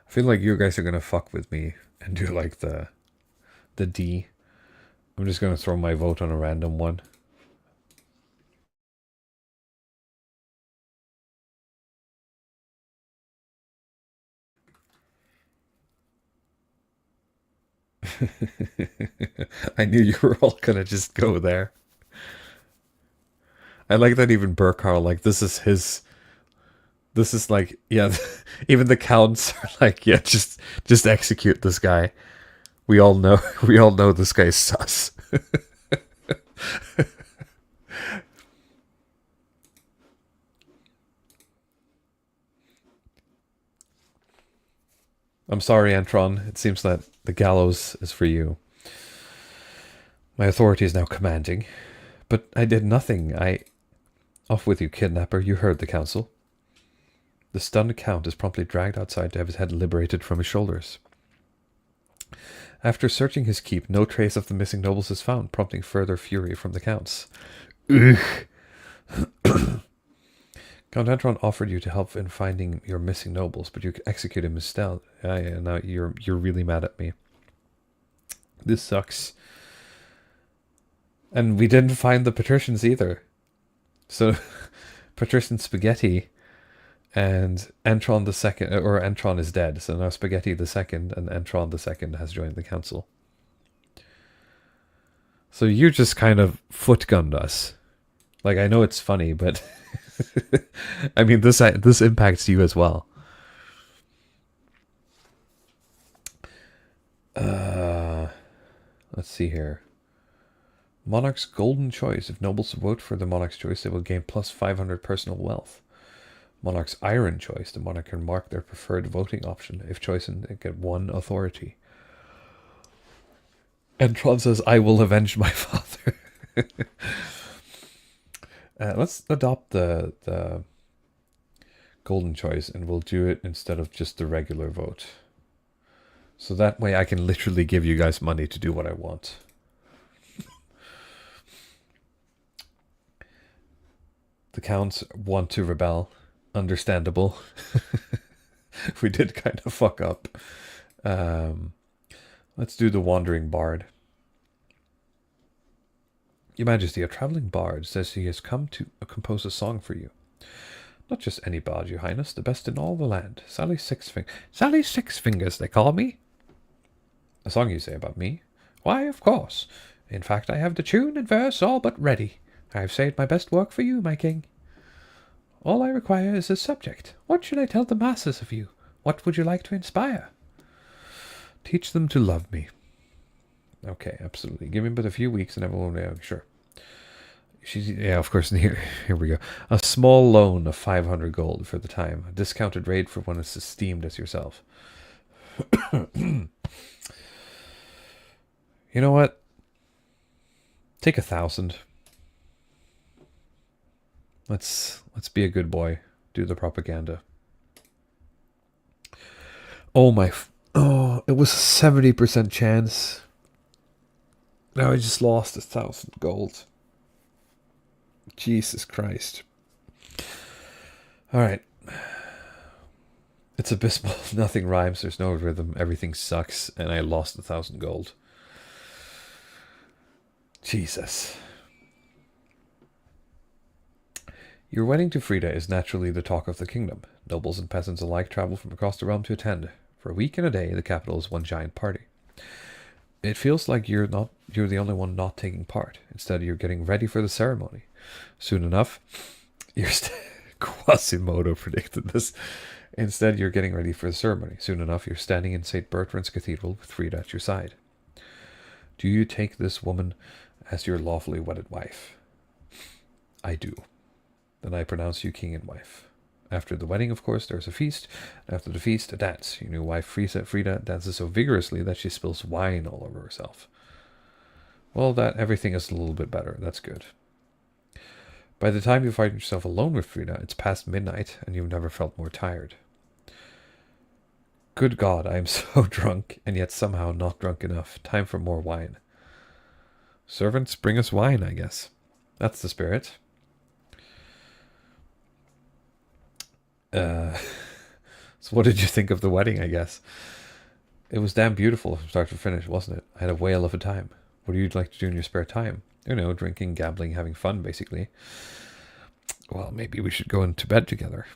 feel like you guys are gonna fuck with me and do like the D. I'm just gonna throw my vote on a random one. I knew you were all gonna just go there. I like that even Burkhar, like, this is like, yeah, even the counts are like, yeah, just execute this guy. We all know this guy's sus. I'm sorry, Antron. It seems that the gallows is for you. My authority is now commanding. But I did nothing. Off with you, kidnapper. You heard the council. The stunned count is promptly dragged outside to have his head liberated from his shoulders. After searching his keep, no trace of the missing nobles is found, prompting further fury from the counts. Ugh. Count Antron offered you to help in finding your missing nobles, but you execute him instead. Now you're really mad at me. This sucks. And we didn't find the Patricians either. So, Patrician Spaghetti and Entron the Second, or Entron is dead. So now Spaghetti the Second and Entron the Second has joined the council. So you just kind of footgunned us. Like, I know it's funny, but I mean, this impacts you as well. Let's see here. Monarch's golden choice. If nobles vote for the monarch's choice, they will gain plus 500 personal wealth. Monarch's iron choice. The monarch can mark their preferred voting option. If chosen, they get 1 authority. Entron says, I will avenge my father. Let's adopt the golden choice, and we'll do it instead of just the regular vote. So that way I can literally give you guys money to do what I want. The counts want to rebel. Understandable. We did kind of fuck up. Let's do the Wandering Bard. Your Majesty, a traveling bard says he has come to compose a song for you. Not just any bard, Your Highness, the best in all the land. Sally Sixfingers, they call me. A song, you say, about me? Why, of course. In fact, I have the tune and verse all but ready. I have saved my best work for you, my king. All I require is a subject. What should I tell the masses of you? What would you like to inspire? Teach them to love me. Okay, absolutely. Give me but a few weeks and everyone will be sure. Yeah, of course. Here we go. A small loan of 500 gold for the time. A discounted rate for one as esteemed as yourself. You know what? Take 1,000. Let's be a good boy. Do the propaganda. Oh my! Oh, it was a 70% chance. Now I just lost 1,000 gold. Jesus Christ! All right. It's abysmal. Nothing rhymes. There's no rhythm. Everything sucks, and I lost 1,000 gold. Jesus. Your wedding to Frida is naturally the talk of the kingdom. Nobles and peasants alike travel from across the realm to attend. For a week and a day, the capital is one giant party. It feels like you're the only one not taking part. Instead, you're getting ready for the ceremony. Soon enough, Quasimodo predicted this. Instead, you're getting ready for the ceremony. Soon enough, you're standing in St. Bertrand's Cathedral with Frida at your side. Do you take this woman as your lawfully wedded wife? I do. Then I pronounce you king and wife. After the wedding, of course, there's a feast. After the feast, a dance. Your new wife, Frida, dances so vigorously that she spills wine all over herself. Well, that everything is a little bit better. That's good. By the time you find yourself alone with Frida, it's past midnight, and you've never felt more tired. Good God, I am so drunk, and yet somehow not drunk enough. Time for more wine. Servants, bring us wine, I guess. That's the spirit. So what did you think of the wedding, I guess? It was damn beautiful from start to finish, wasn't it? I had a whale of a time. What do you like to do in your spare time? You know, drinking, gambling, having fun, basically. Well, maybe we should go into bed together.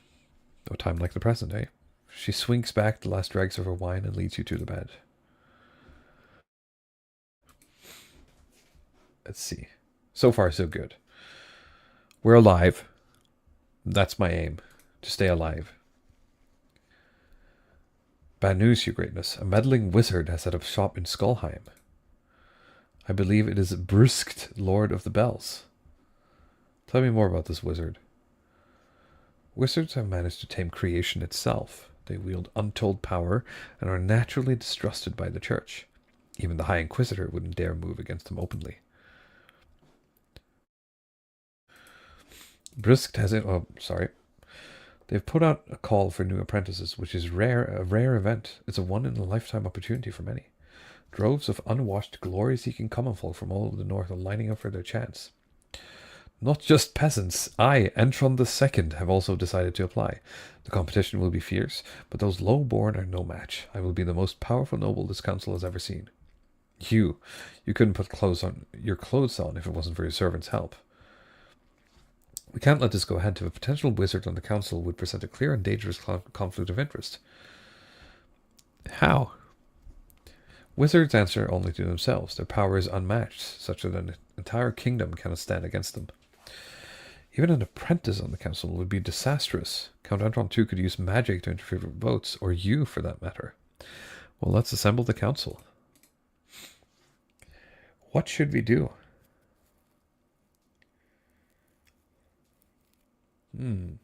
No time like the present, eh? She swings back the last dregs of her wine and leads you to the bed. Let's see. So far, so good. We're alive. That's my aim. To stay alive. Bad news, your greatness. A meddling wizard has set up shop in Skullheim. I believe it is Bruskt, Lord of the Bells. Tell me more about this wizard. Wizards have managed to tame creation itself. They wield untold power and are naturally distrusted by the church. Even the High Inquisitor wouldn't dare move against them openly. Bruskt has it. Oh, sorry. They've put out a call for new apprentices, which is a rare event. It's a one-in-a-lifetime opportunity for many. Droves of unwashed, glory-seeking common folk from all over the north are lining up for their chance. Not just peasants. I, Entron II, have also decided to apply. The competition will be fierce, but those low-born are no match. I will be the most powerful noble this council has ever seen. You couldn't put your clothes on if it wasn't for your servant's help. We can't let this go ahead. If a potential wizard on the council would present a clear and dangerous conflict of interest. How? Wizards answer only to themselves. Their power is unmatched, such that an entire kingdom cannot stand against them. Even an apprentice on the council would be disastrous. Count Antron II could use magic to interfere with votes, or you for that matter. Well, let's assemble the council. What should we do? I'm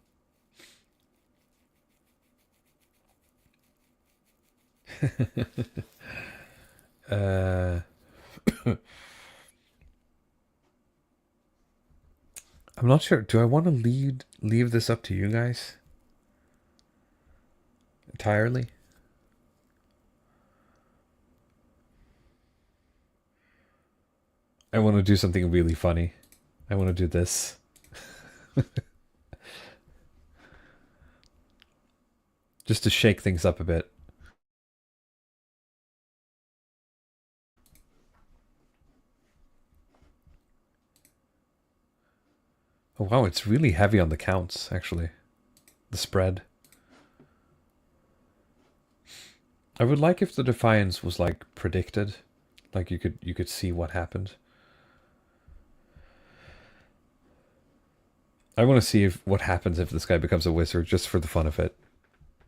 not sure. Do I want to leave this up to you guys? Entirely? I want to do something really funny. I want to do this. Just to shake things up a bit. Oh wow, it's really heavy on the counts, actually. The spread. I would like if the defiance was like predicted. Like you could see what happened. I want to see what happens if this guy becomes a wizard, just for the fun of it.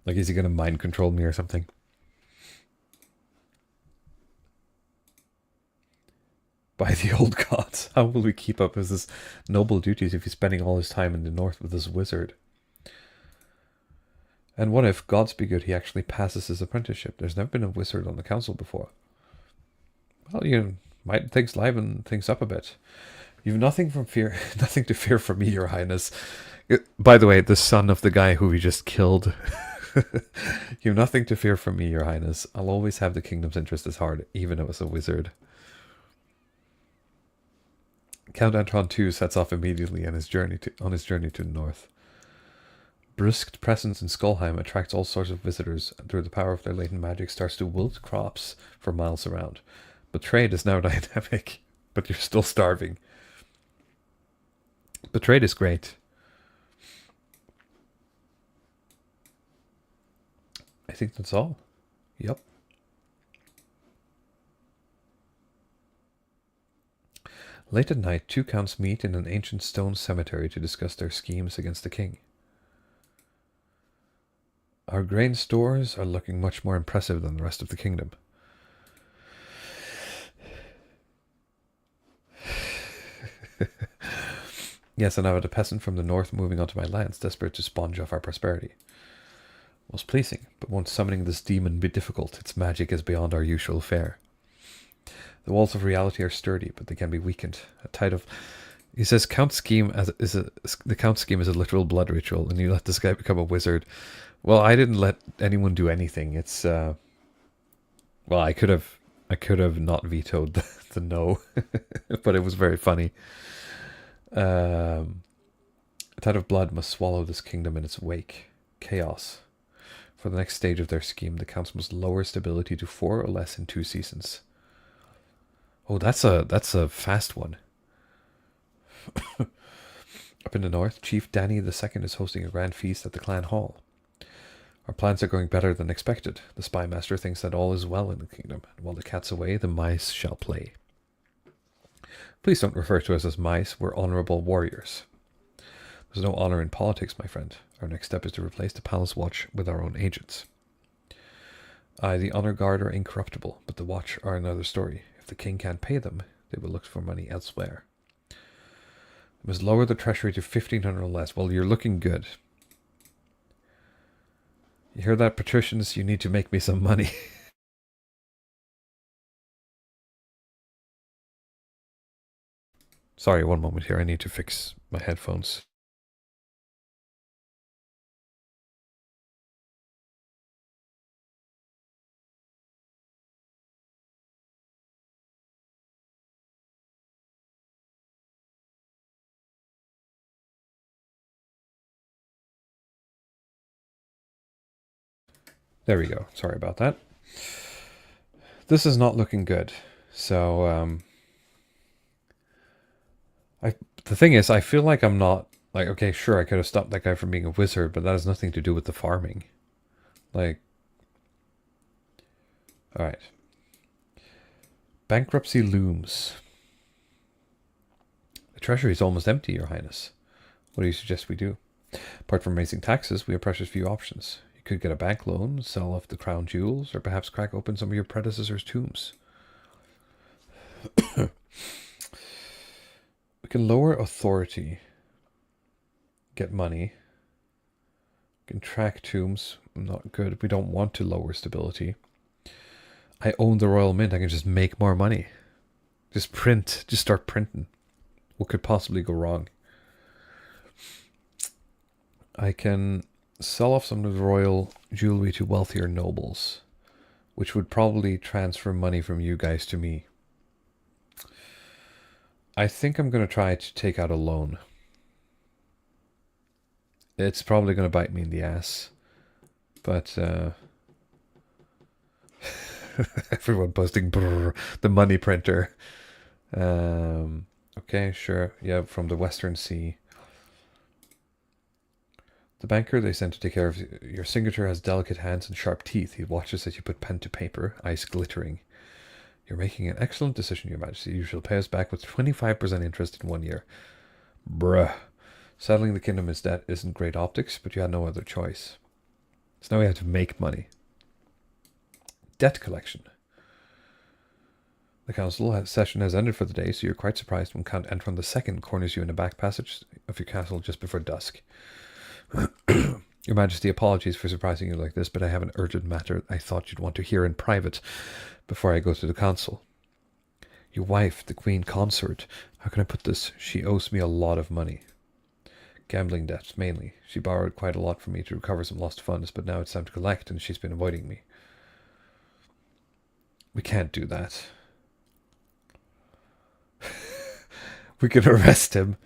Like, is he going to mind control me or something? By the old gods, how will we keep up with his noble duties if he's spending all his time in the north with this wizard? And what if, gods be good, he actually passes his apprenticeship? There's never been a wizard on the council before. Well, you might liven things up a bit. You've nothing to fear from me, Your Highness. By the way, the son of the guy who we just killed. You've nothing to fear from me, Your Highness. I'll always have the kingdom's interest at heart, even if as a wizard. Count Antron II sets off immediately on his journey to the north. Brusque presence in Skullheim attracts all sorts of visitors, and through the power of their latent magic starts to wilt crops for miles around. But trade is now dynamic. but you're still starving. But trade is great. I think that's all. Yep. Late at night, two counts meet in an ancient stone cemetery to discuss their schemes against the king. Our grain stores are looking much more impressive than the rest of the kingdom. Yes, and I have a peasant from the north moving onto my lands, desperate to sponge off our prosperity. Most pleasing, but won't summoning this demon be difficult? Its magic is beyond our usual fare. The walls of reality are sturdy, but they can be weakened. A tide of... He says the count scheme is a literal blood ritual, and you let this guy become a wizard. Well, I didn't let anyone do anything. It's well, I could have not vetoed the no, but it was very funny. A tide of blood must swallow this kingdom in its wake. Chaos. For the next stage of their scheme, the counts must lower stability to 4 or less in 2 seasons. Oh, that's a fast one. Up in the north, Chief Danny II is hosting a grand feast at the clan hall. Our plans are going better than expected. The spy master thinks that all is well in the kingdom, and while the cat's away, the mice shall play. Please don't refer to us as mice. We're honorable warriors. There's no honor in politics, my friend. Our next step is to replace the palace watch with our own agents. The honor guard are incorruptible, but the watch are another story. If the king can't pay them, they will look for money elsewhere. We must lower the treasury to 1,500 or less. Well, you're looking good. You hear that, Patricians? You need to make me some money. Sorry, one moment here. I need to fix my headphones. There we go. Sorry about that. This is not looking good. So, the thing is, I feel like I'm not, like, okay, sure, I could have stopped that guy from being a wizard, but that has nothing to do with the farming. Like, alright. Bankruptcy looms. The treasury is almost empty, Your Highness. What do you suggest we do? Apart from raising taxes, we have precious few options. You could get a bank loan, sell off the crown jewels, or perhaps crack open some of your predecessors' tombs. We can lower authority, get money, we can track tombs, not good. We don't want to lower stability. I own the Royal Mint, I can just make more money. Just print, just start printing. What could possibly go wrong? I can sell off some of the royal jewelry to wealthier nobles, which would probably transfer money from you guys to me. I think I'm going to try to take out a loan. It's probably going to bite me in the ass. But, everyone posting brrr, the money printer. Okay, sure. Yeah, from the Western Sea. The banker they sent to take care of your signature has delicate hands and sharp teeth. He watches as you put pen to paper, eyes glittering. You're making an excellent decision, Your Majesty. You shall pay us back with 25% interest in 1 year. Bruh. Settling the kingdom's debt isn't great optics, but you had no other choice. So now we have to make money. Debt collection. The council session has ended for the day, so you're quite surprised when Count Entron II corners you in the back passage of your castle just before dusk. Your Majesty, apologies for surprising you like this, but I have an urgent matter I thought you'd want to hear in private before I go to the council. Your wife, the Queen Consort, how can I put this? She owes me a lot of money. Gambling debts, mainly. She borrowed quite a lot from me to recover some lost funds, but now it's time to collect, and she's been avoiding me. We can't do that. We could arrest him.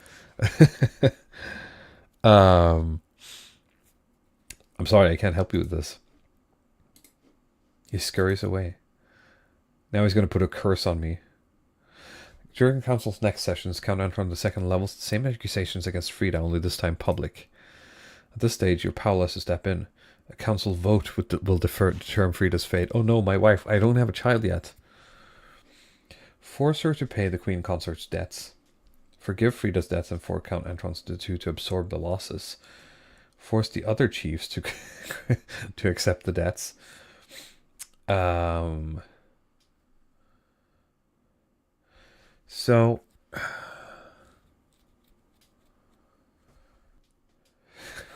I'm sorry, I can't help you with this. He scurries away. Now he's going to put a curse on me. During council's next sessions, Count Anton II levels the same accusations against Frida, only this time public. At this stage, you're powerless to step in. A council vote will determine Frida's fate. Oh no, my wife, I don't have a child yet. Force her to pay the Queen Consort's debts. Forgive Frida's debts and force Count Anton II to absorb the losses. Force the other chiefs to to accept the debts. So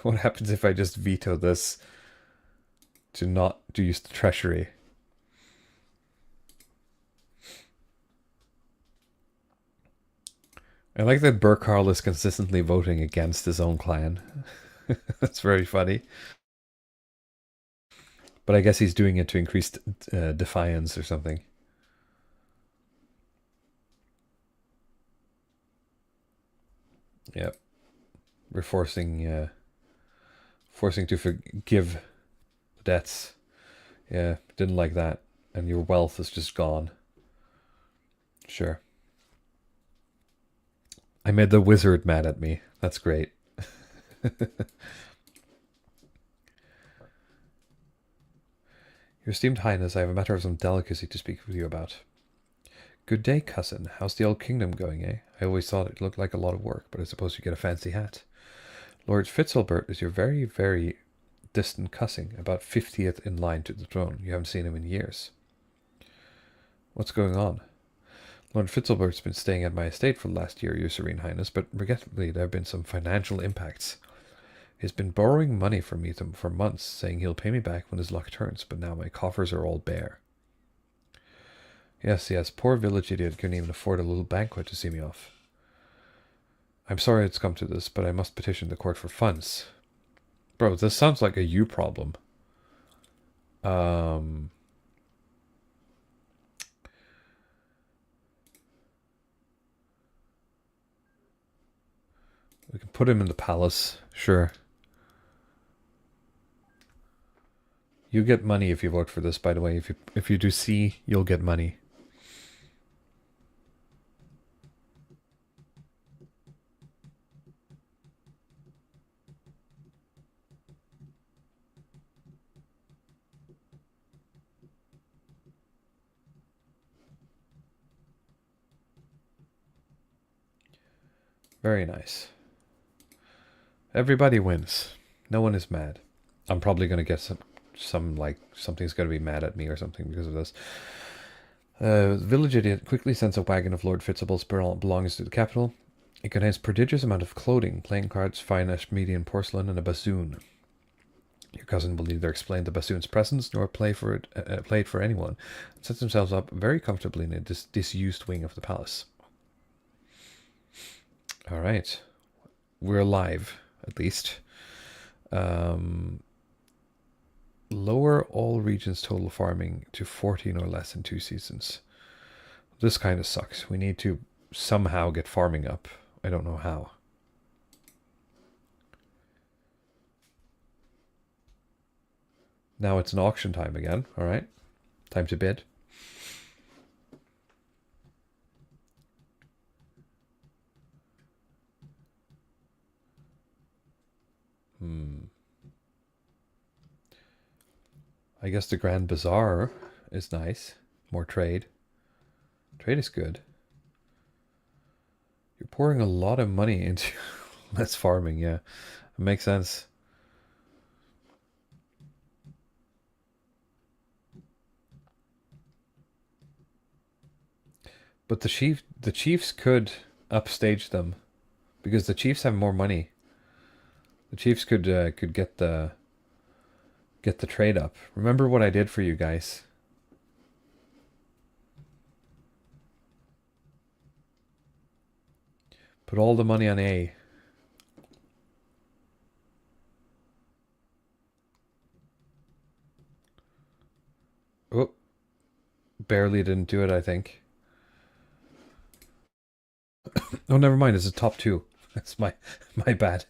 what happens if I just veto this to not use the treasury? I like that Burkarl is consistently voting against his own clan. That's very funny. But I guess he's doing it to increase defiance or something. Yep. We're forcing to forgive debts. Yeah, didn't like that. And your wealth is just gone. Sure. I made the wizard mad at me. That's great. Your esteemed highness, I have a matter of some delicacy to speak with you about. Good day, cousin. How's the old kingdom going, eh? I always thought it looked like a lot of work, but I suppose you get a fancy hat. Lord Fitzalbert is your very, very distant cousin, about 50th in line to the throne. You haven't seen him in years. What's going on? Lord Fitzalbert's been staying at my estate for the last year, your serene highness, but regrettably there have been some financial impacts. He's been borrowing money from me for months, saying he'll pay me back when his luck turns, but now my coffers are all bare. Yes, poor village idiot couldn't even afford a little banquet to see me off. I'm sorry it's come to this, but I must petition the court for funds. Bro, this sounds like a you problem. We can put him in the palace, sure. You get money if you vote for this, by the way. If you do C, you'll get money. Very nice. Everybody wins. No one is mad. I'm probably going to get some like something's going to be mad at me or something because of this. Village idiot quickly sends a wagon of Lord Fitzable's belongings to the capital. It contains prodigious amount of clothing, playing cards, fine Ashmedian porcelain, and a bassoon. Your cousin will neither explain the bassoon's presence nor play it for anyone, and sets themselves up very comfortably in a disused wing of the palace. All right, we're alive at least. Lower all regions' total farming to 14 or less in 2 seasons. This kind of sucks. We need to somehow get farming up. I don't know how. Now it's an auction time again. All right. Time to bid. I guess the Grand Bazaar is nice. More trade. Trade is good. You're pouring a lot of money into less farming, yeah. It makes sense. But the chiefs could upstage them because the chiefs have more money. The chiefs could get the trade up. Remember what I did for you guys. Put all the money on A. Oh, barely didn't do it, I think. Oh, never mind. It's a top 2. That's my bad.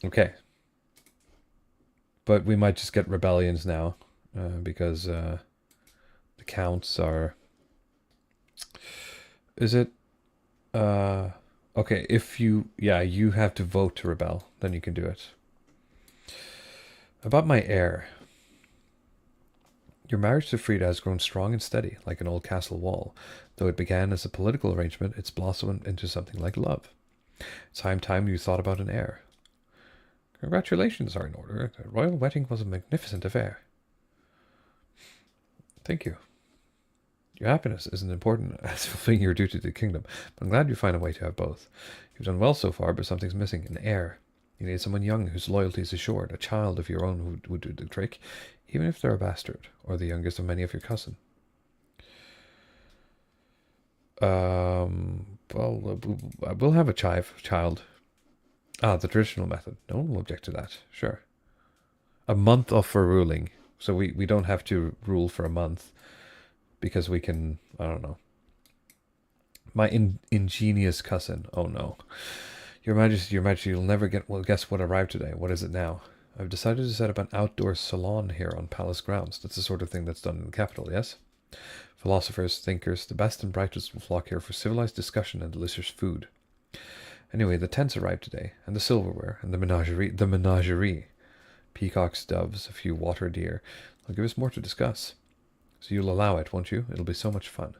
Okay. But we might just get rebellions now, because the counts are Is it... Okay, if you... Yeah, you have to vote to rebel. Then you can do it. About my heir. Your marriage to Frida has grown strong and steady, like an old castle wall. Though it began as a political arrangement, it's blossomed into something like love. It's time you thought about an heir. Congratulations are in order. The royal wedding was a magnificent affair. Thank you. Your happiness isn't important as fulfilling your duty to the kingdom, but I'm glad you find a way to have both. You've done well so far, but something's missing, an heir. You need someone young whose loyalty is assured, a child of your own who would do the trick, even if they're a bastard, or the youngest of many of your cousin. Well, we'll have a child. Ah, the traditional method. No one will object to that. Sure. A month off for ruling. So we don't have to rule for a month. Because we can... I don't know. My ingenious cousin. Oh no. Your Majesty, you'll never guess what arrived today. What is it now? I've decided to set up an outdoor salon here on palace grounds. That's the sort of thing that's done in the capital, yes? Philosophers, thinkers, the best and brightest will flock here for civilized discussion and delicious food. Anyway, the tents arrived today, and the silverware, and the menagerie. Peacocks, doves, a few water deer. They'll give us more to discuss. So you'll allow it, won't you? It'll be so much fun.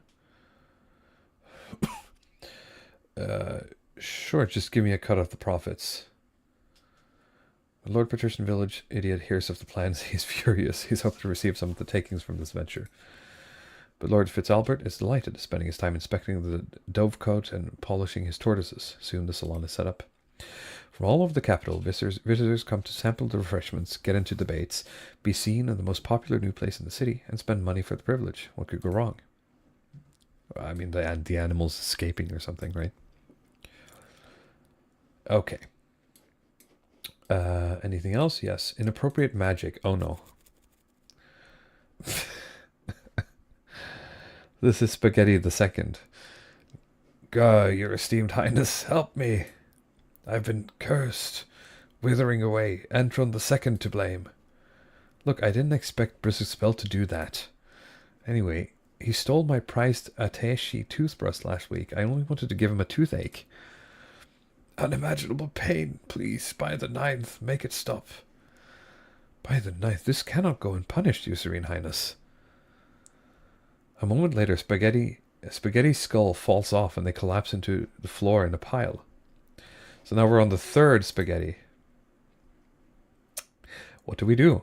Sure, just give me a cut of the profits. When Lord Patrician Village idiot hears of the plans, he's furious. He's hoping to receive some of the takings from this venture. But Lord Fitzalbert is delighted, spending his time inspecting the dovecote and polishing his tortoises. Soon the salon is set up. From all over the capital, visitors come to sample the refreshments, get into debates, be seen in the most popular new place in the city, and spend money for the privilege. What could go wrong? I mean, the animals escaping or something, right? Okay. Anything else? Yes. Inappropriate magic. Oh no. This is Spaghetti the Second. Your esteemed highness, help me. I've been cursed, withering away. Antron the Second to blame. Look, I didn't expect Briscoe to do that. Anyway, he stole my prized attaché toothbrush last week. I only wanted to give him a toothache. Unimaginable pain, please. By the 9th, make it stop. By the 9th, this cannot go unpunished, your serene highness. A moment later, Spaghetti's skull falls off and they collapse into the floor in a pile. So now we're on the 3rd Spaghetti. What do we do?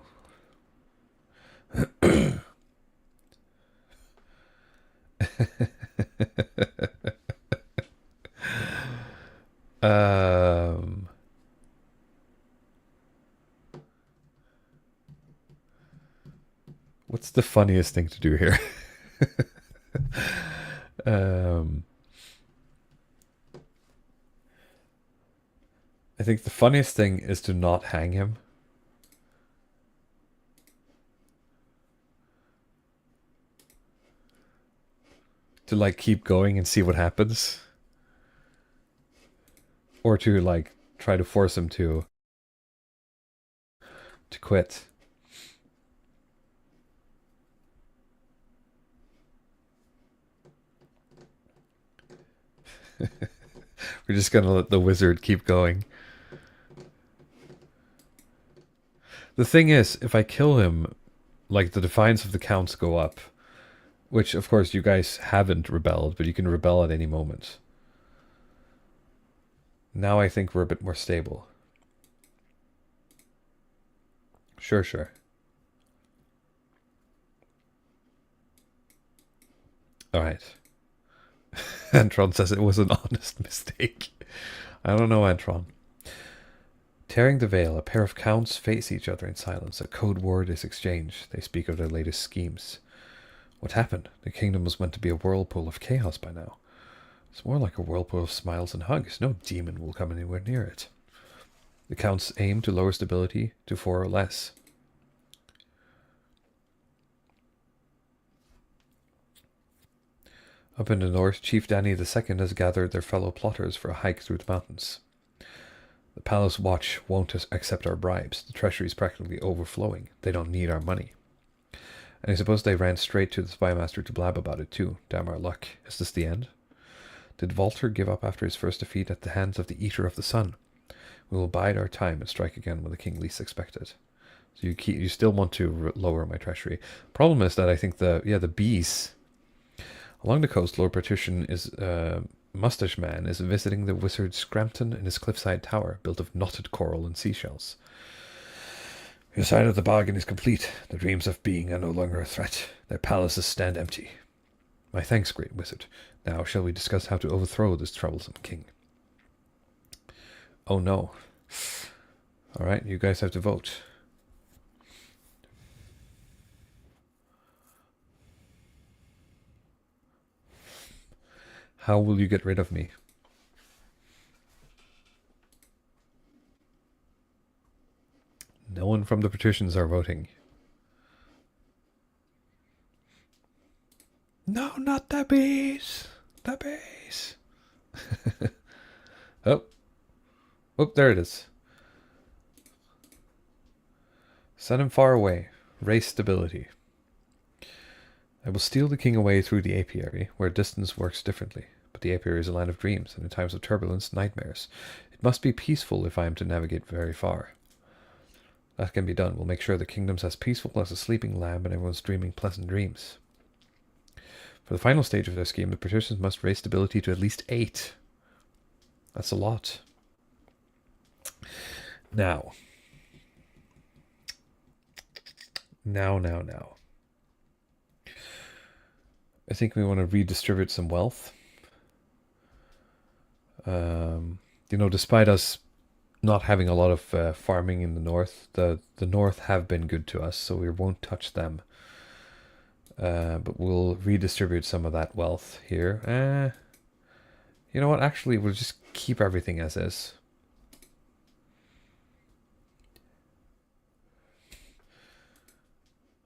What's the funniest thing to do here? I think the funniest thing is to not hang him. To like keep going and see what happens. Or to like try to force him to quit. We're just gonna let the wizard keep going. The thing is, if I kill him, like the defiance of the counts go up. Which, of course, you guys haven't rebelled, but you can rebel at any moment. Now I think we're a bit more stable. Sure, sure. Alright. Antron says it was an honest mistake. I don't know, Antron. Tearing the veil, a pair of counts face each other in silence. A code word is exchanged. They speak of their latest schemes. What happened? The kingdom was meant to be a whirlpool of chaos by now. It's more like a whirlpool of smiles and hugs. No demon will come anywhere near it. The counts aim to lower stability to 4 or less. Up in the north, Chief Danny II has gathered their fellow plotters for a hike through the mountains. The Palace Watch won't accept our bribes. The treasury is practically overflowing. They don't need our money. And I suppose they ran straight to the spymaster to blab about it too. Damn our luck. Is this the end? Did Walter give up after his first defeat at the hands of the Eater of the Sun? We will bide our time and strike again when the king least expects it. So you still want to lower my treasury. Problem is that I think the bees along the coast. Lord Petition is Mustache Man is visiting the wizard Scrampton in his cliffside tower, built of knotted coral and seashells. Your side of the bargain is complete. The dreams of being are no longer a threat. Their palaces stand empty. My thanks, great wizard. Now shall we discuss how to overthrow this troublesome king? Oh no. Alright, you guys have to vote. How will you get rid of me? No one from the Petricians are voting. No, not the bees. The bees. Oh. Oh, there it is. Send him far away. Race stability. I will steal the king away through the apiary, where distance works differently. But the apiary is a land of dreams, and in times of turbulence, nightmares. It must be peaceful if I am to navigate very far. That can be done. We'll make sure the kingdom's as peaceful as a sleeping lamb and everyone's dreaming pleasant dreams. For the final stage of their scheme, the Petricians must raise stability to at least 8. That's a lot. Now. I think we want to redistribute some wealth. You know, despite us not having a lot of farming in the north, the north have been good to us, so we won't touch them. But we'll redistribute some of that wealth here. You know what? Actually, we'll just keep everything as is.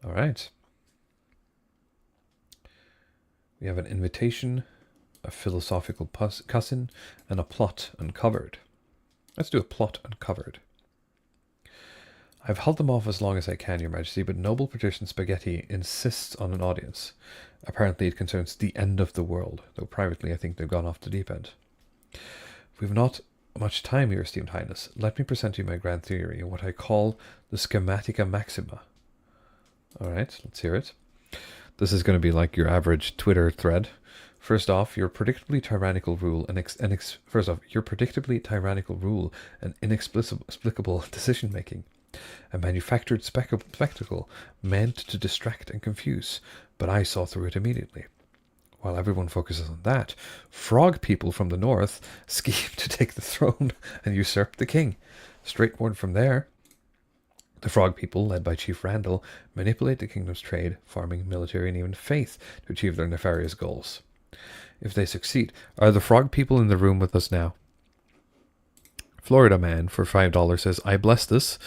All right. We have an invitation, a philosophical cousin, and a plot uncovered. Let's do a plot uncovered. I've held them off as long as I can, Your Majesty, but noble Patrician Spaghetti insists on an audience. Apparently it concerns the end of the world, though privately I think they've gone off the deep end. We've not much time, Your Esteemed Highness. Let me present you my grand theory, what I call the Schematica Maxima. Alright, let's hear it. This is going to be like your average Twitter thread. First off, your predictably tyrannical rule and inexplicable decision making. A manufactured spectacle meant to distract and confuse, but I saw through it immediately. While everyone focuses on that, frog people from the north scheme to take the throne and usurp the king. Straightforward from there. The frog people, led by Chief Randall, manipulate the kingdom's trade, farming, military, and even faith to achieve their nefarious goals. If they succeed, are the frog people in the room with us now? Florida Man for $5 says, I bless this.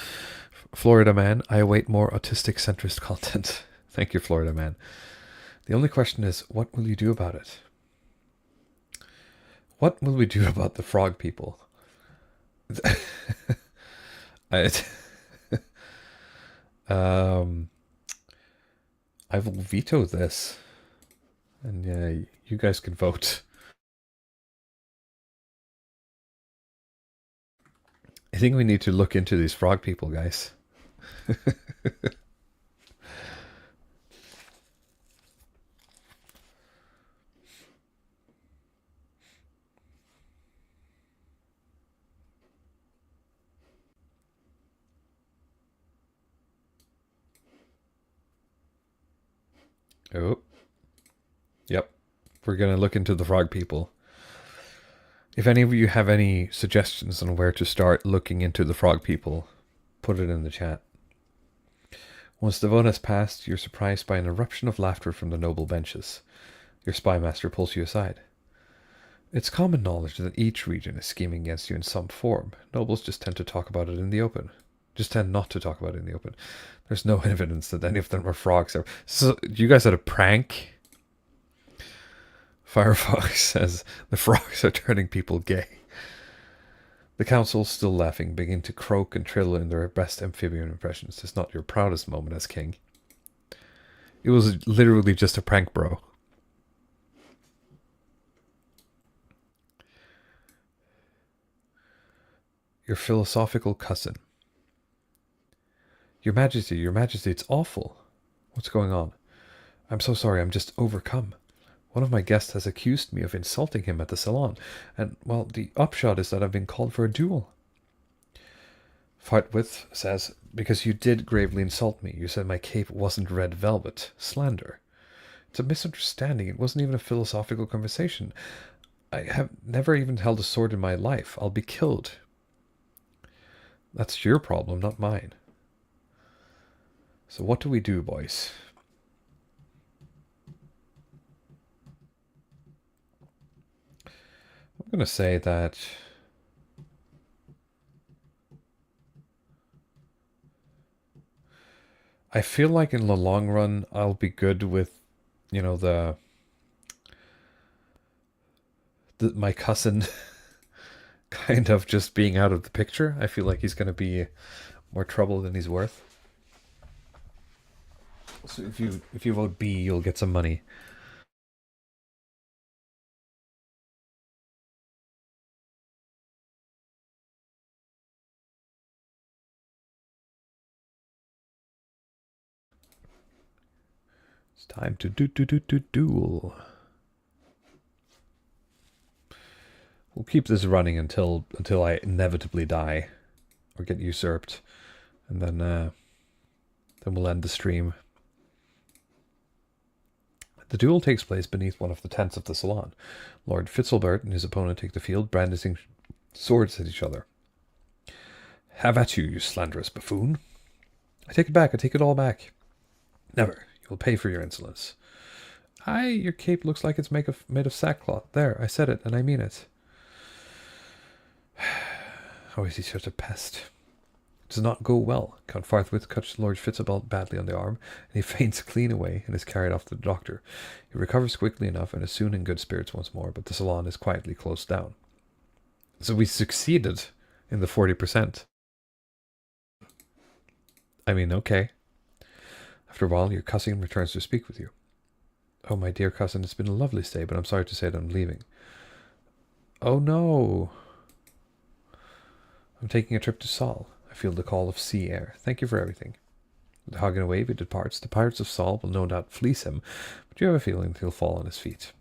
Florida Man, I await more autistic centrist content. Thank you, Florida Man. The only question is, what will you do about it? What will we do about the frog people? I will veto this. And yeah, you guys can vote. I think we need to look into these frog people, guys. Oh. Yep. We're going to look into the frog people. If any of you have any suggestions on where to start looking into the frog people, put it in the chat. Once the vote has passed, you're surprised by an eruption of laughter from the noble benches. Your spymaster pulls you aside. It's common knowledge that each region is scheming against you in some form. Nobles just tend to talk about it in the open. Just tend not to talk about it in the open. There's no evidence that any of them are frogs. So, you guys had a prank? Firefox says, the frogs are turning people gay. The council, still laughing, begin to croak and trill in their best amphibian impressions. It's not your proudest moment as king. It was literally just a prank, bro. Your philosophical cousin. Your Majesty, it's awful. What's going on? I'm so sorry, I'm just overcome. One of my guests has accused me of insulting him at the salon, and, well, the upshot is that I've been called for a duel. Fartwith says, because you did gravely insult me. You said my cape wasn't red velvet. Slander. It's a misunderstanding. It wasn't even a philosophical conversation. I have never even held a sword in my life. I'll be killed. That's your problem, not mine. So what do we do, boys? I'm going to say that I feel like in the long run I'll be good with, you know, my cousin kind of just being out of the picture. I feel like he's going to be more trouble than he's worth. So if you vote B, you'll get some money. It's time to duel. We'll keep this running until I inevitably die or get usurped, and then we'll end the stream. The duel takes place beneath one of the tents of the salon. Lord Fitzalbert and his opponent take the field, brandishing swords at each other. Have at you, you slanderous buffoon. I take it back, I take it all back. Never. You'll pay for your insolence. Aye, your cape looks like it's made of sackcloth. There, I said it, and I mean it. How is he such a pest? It does not go well. Count Farthwith cuts Lord Fitzalbert badly on the arm, and he faints clean away and is carried off to the doctor. He recovers quickly enough and is soon in good spirits once more, but the salon is quietly closed down. So we succeeded in the 40%. I mean, okay. After a while, your cousin returns to speak with you. Oh, my dear cousin, it's been a lovely stay, but I'm sorry to say that I'm leaving. Oh, no. I'm taking a trip to Saul. I feel the call of sea air. Thank you for everything. With a hug and a wave, he departs. The pirates of Saul will no doubt fleece him, but you have a feeling that he'll fall on his feet.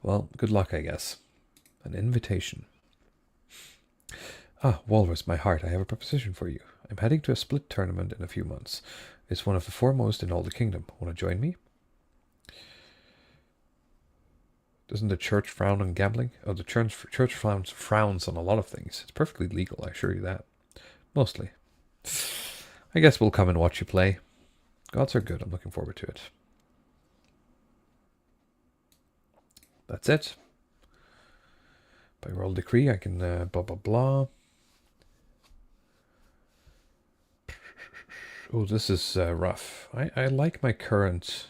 Well, good luck, I guess. An invitation. Ah, Walrus, my heart, I have a proposition for you. I'm heading to a split tournament in a few months. It's one of the foremost in all the kingdom. Want to join me? Doesn't the church frown on gambling? Oh, the church frowns on a lot of things. It's perfectly legal, I assure you that. Mostly. I guess we'll come and watch you play. Gods are good. I'm looking forward to it. That's it. By royal decree, I can blah blah blah. Oh, this is rough. I like my current.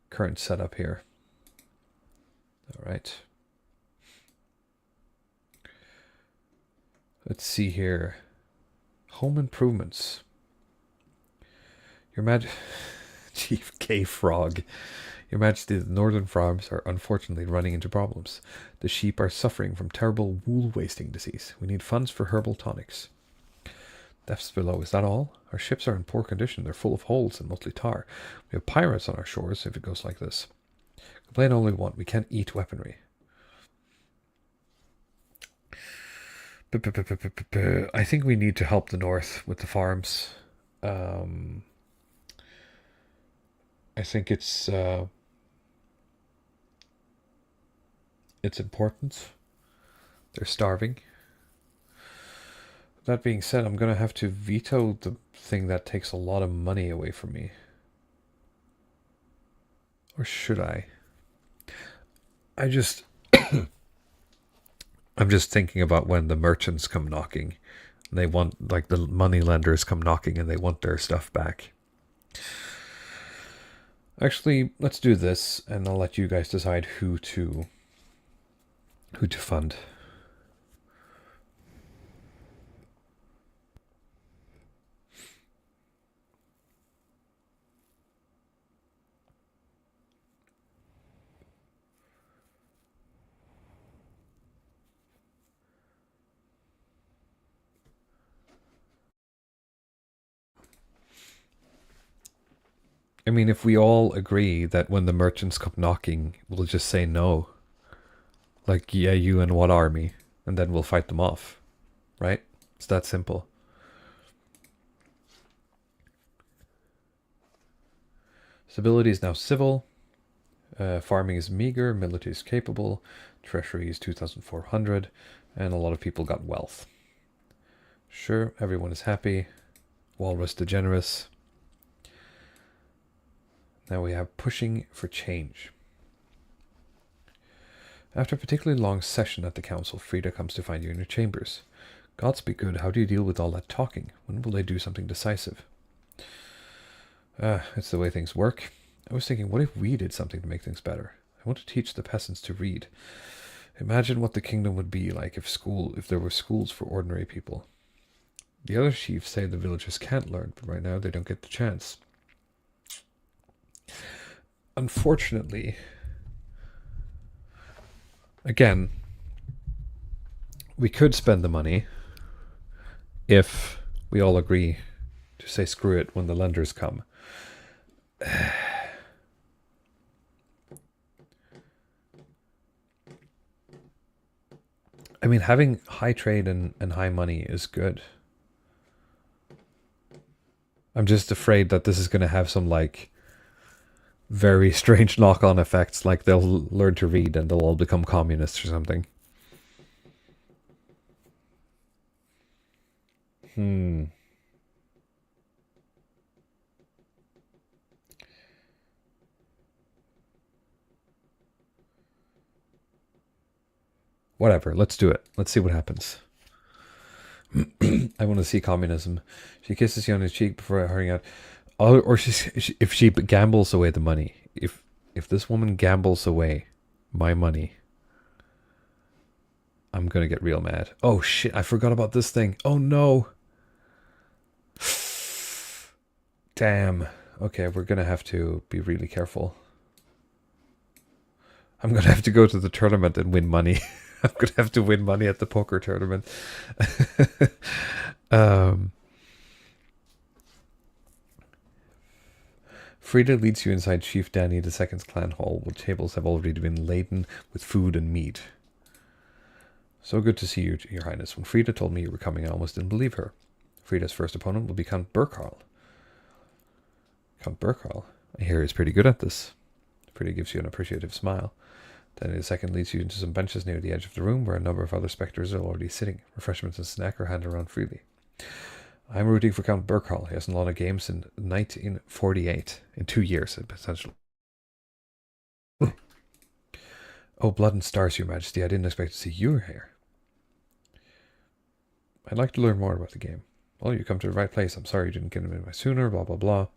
Current setup here. All right. Let's see here. Home improvements. Your Chief K Frog. Your Majesty, the northern farms are unfortunately running into problems. The sheep are suffering from terrible wool wasting disease. We need funds for herbal tonics. Depths below, is that all? Our ships are in poor condition. They're full of holes and mostly tar. We have pirates on our shores if it goes like this. Complain only one. We can't eat weaponry. I think we need to help the north with the farms. I think it's important. They're starving. That being said, I'm going to have to veto the thing that takes a lot of money away from me. Or should I? I'm just thinking about when the merchants come knocking. And they want, like, the money lenders come knocking and they want their stuff back. Actually, let's do this, and I'll let you guys decide who to fund. I mean, if we all agree that when the merchants come knocking, we'll just say no. Like, yeah, you and what army? And then we'll fight them off. Right? It's that simple. Stability is now civil. Farming is meager. Military is capable. Treasury is 2,400. And a lot of people got wealth. Sure, everyone is happy. Walrus degenerous. Now we have pushing for change. After a particularly long session at the council, Frida comes to find you in your chambers. Gods be good, how do you deal with all that talking? When will they do something decisive? It's the way things work. I was thinking, what if we did something to make things better? I want to teach the peasants to read. Imagine what the kingdom would be like if there were schools for ordinary people. The other chiefs say the villagers can't learn, but right now they don't get the chance. Unfortunately, again, we could spend the money if we all agree to say screw it when the lenders come. I mean, having high trade and high money is good. I'm just afraid that this is going to have some, like, very strange knock-on effects, like they'll learn to read and they'll all become communists or something. Whatever, let's do it. Let's see what happens. I want to see communism. She kisses you on his cheek before hurrying out. Or if she gambles away the money. If this woman gambles away my money, I'm going to get real mad. Oh shit, I forgot about this thing. Oh no. Damn. Okay, we're going to have to be really careful. I'm going to have to go to the tournament and win money. I'm going to have to win money at the poker tournament. Frida leads you inside Chief Danny II's clan hall, where tables have already been laden with food and meat. So good to see you, Your Highness. When Frida told me you were coming, I almost didn't believe her. Frida's first opponent will be Count Burkarl. Count Burkarl? I hear he's pretty good at this. Frida gives you an appreciative smile. Danny II leads you into some benches near the edge of the room, where a number of other spectres are already sitting. Refreshments and snack are handed around freely. I'm rooting for Count Burkarl. He hasn't won a game since 1948. In 2 years, potentially. Oh, blood and stars, Your Majesty. I didn't expect to see you here. I'd like to learn more about the game. Well, you come to the right place. I'm sorry you didn't get him in sooner, blah, blah, blah.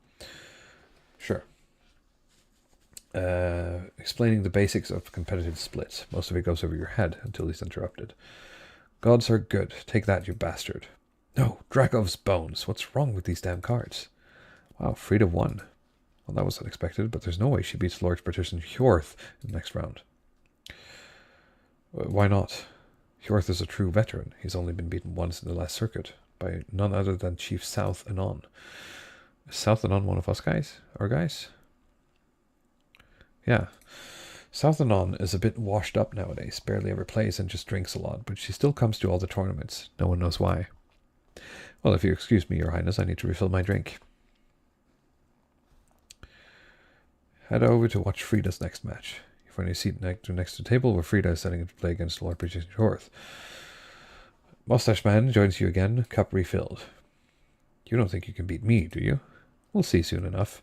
Sure. Explaining the basics of competitive splits. Most of it goes over your head until he's interrupted. Gods are good. Take that, you bastard. No, Dragov's bones. What's wrong with these damn cards? Wow, Frida won. Well, that was unexpected, but there's no way she beats Lord Petition Hjorth in the next round. Why not? Hjorth is a true veteran. He's only been beaten once in the last circuit, by none other than Chief South Anon. Is South Anon one of us guys? Our guys? Yeah. South Anon is a bit washed up nowadays, barely ever plays and just drinks a lot, but she still comes to all the tournaments. No one knows why. Well, if you excuse me, Your Highness, I need to refill my drink. Head over to watch Frida's next match. You find a seat next to the table where Frida is setting up to play against Lord Petricians Hjorth. Mustache Man joins you again, cup refilled. You don't think you can beat me, do you? We'll see soon enough.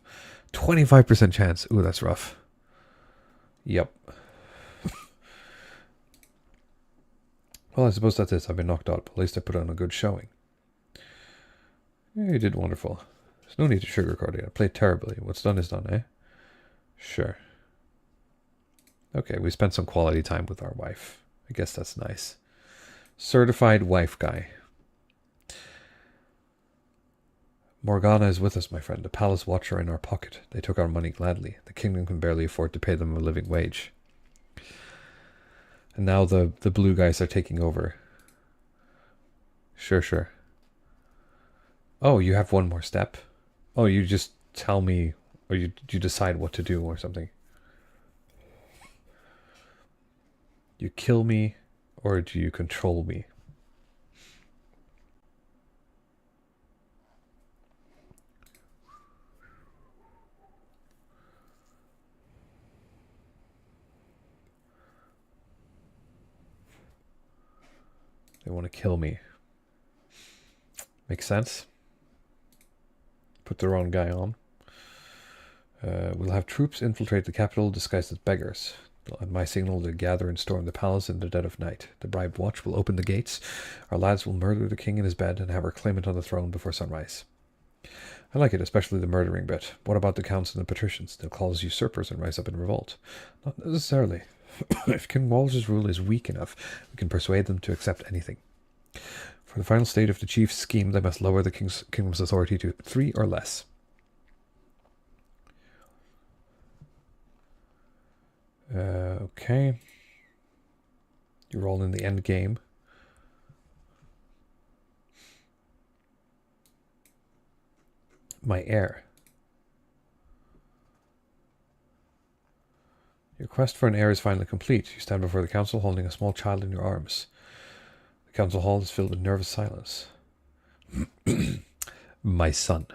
25% chance. Ooh, that's rough. Yep. Well, I suppose that's it. I've been knocked out, but at least I put on a good showing. Yeah, you did wonderful. There's no need to sugarcoat it. I played terribly. What's done is done, eh? Sure. Okay, we spent some quality time with our wife. I guess that's nice. Certified wife guy. Morgana is with us, my friend. The palace watcher in our pocket. They took our money gladly. The kingdom can barely afford to pay them a living wage. And now the blue guys are taking over. Sure. Oh, you have one more step? Oh, you just tell me Or you decide what to do or something? You kill me, or do you control me? They want to kill me. Makes sense. Put the wrong guy on. We'll have troops infiltrate the capital disguised as beggars. At my signal, they'll gather and storm the palace in the dead of night. The bribed watch will open the gates. Our lads will murder the king in his bed and have our claimant on the throne before sunrise. I like it, especially the murdering bit. What about the counts and the patricians? They'll call us usurpers and rise up in revolt. Not necessarily. If King Walsh's rule is weak enough, we can persuade them to accept anything. For the final stage of the chief's scheme, they must lower the kingdom's authority to 3 or less. Okay. You're all in the end game. My heir. Your quest for an heir is finally complete. You stand before the council holding a small child in your arms. The council hall is filled with nervous silence. My son.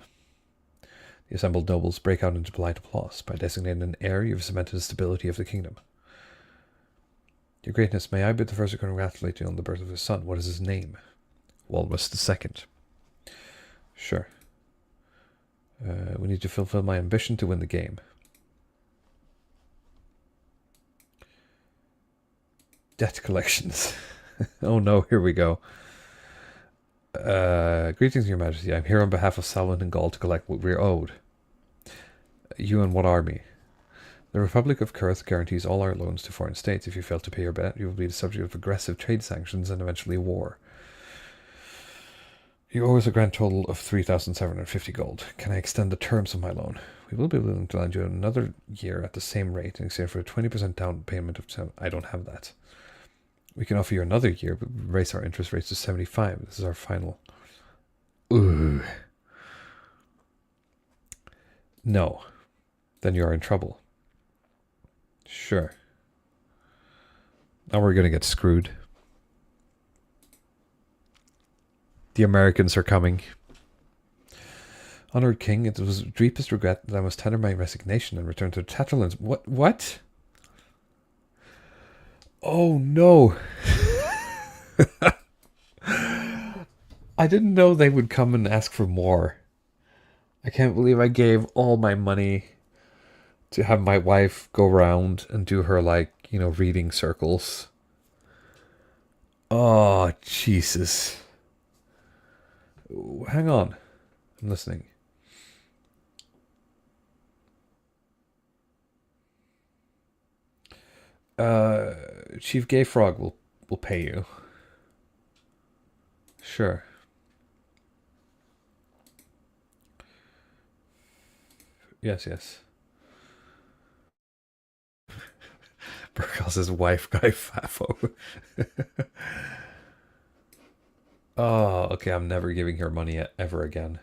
The assembled nobles break out into polite applause. By designating an heir, you have cemented the stability of the kingdom. Your greatness, may I be the first to congratulate you on the birth of his son. What is his name? Walmus II. Sure. We need to fulfill my ambition to win the game. Debt collections. Oh no, here we go. Greetings, Your Majesty. I'm here on behalf of Salwyn and Gaul to collect what we're owed. You and what army? The Republic of Kurth guarantees all our loans to foreign states. If you fail to pay your debt, you will be the subject of aggressive trade sanctions and eventually war. You owe us a grand total of 3,750 gold. Can I extend the terms of my loan? We will be willing to lend you another year at the same rate in exchange for a 20% down payment of... I don't have that. We can offer you another year, but raise our interest rates to 75. This is our final. Ooh. No. Then you are in trouble. Sure. Now we're going to get screwed. The Americans are coming. Honored King, it was with deepest regret that I must tender my resignation and return to the Tatterlands. What? Oh no. I didn't know they would come and ask for more. I can't believe I gave all my money to have my wife go around and do her, like, you know, reading circles. Oh, Jesus. Hang on. I'm listening. Chief Gay Frog will pay you. Sure. Yes. Burkos' wife, Guy Fafo. Oh, okay, I'm never giving her money ever again.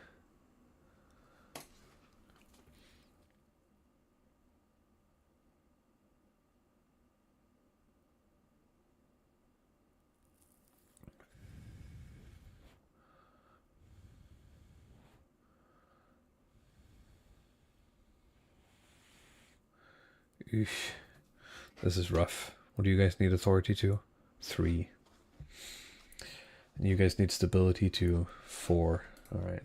Eesh. This is rough. What do you guys need authority to? 3. And you guys need stability to 4. Alright.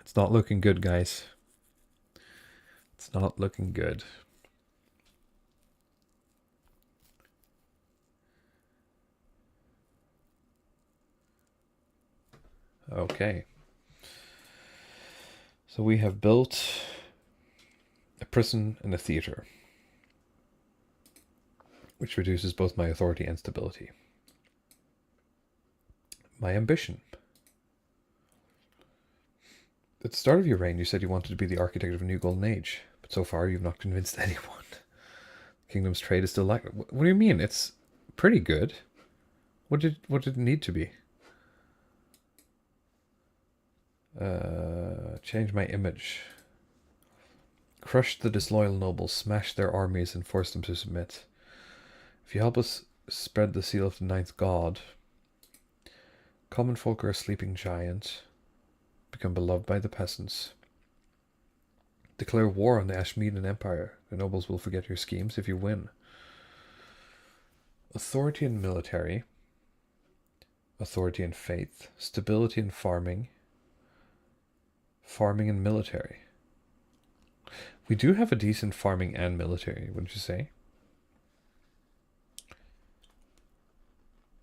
It's not looking good, guys. It's not looking good. Okay. So we have built a prison and a theater, which reduces both my authority and stability. My ambition. At the start of your reign, you said you wanted to be the architect of a new golden age, but so far you've not convinced anyone. The kingdom's trade is still like. What do you mean? It's pretty good. What did it need to be? Change my image. Crush the disloyal nobles, smash their armies, and force them to submit. If you help us spread the seal of the ninth god, common folk are a sleeping giant. Become beloved by the peasants. Declare war on the Ashmedan Empire. The nobles will forget your schemes if you win. Authority in military. Authority in faith. Stability in farming. Farming and military. We do have a decent farming and military, wouldn't you say?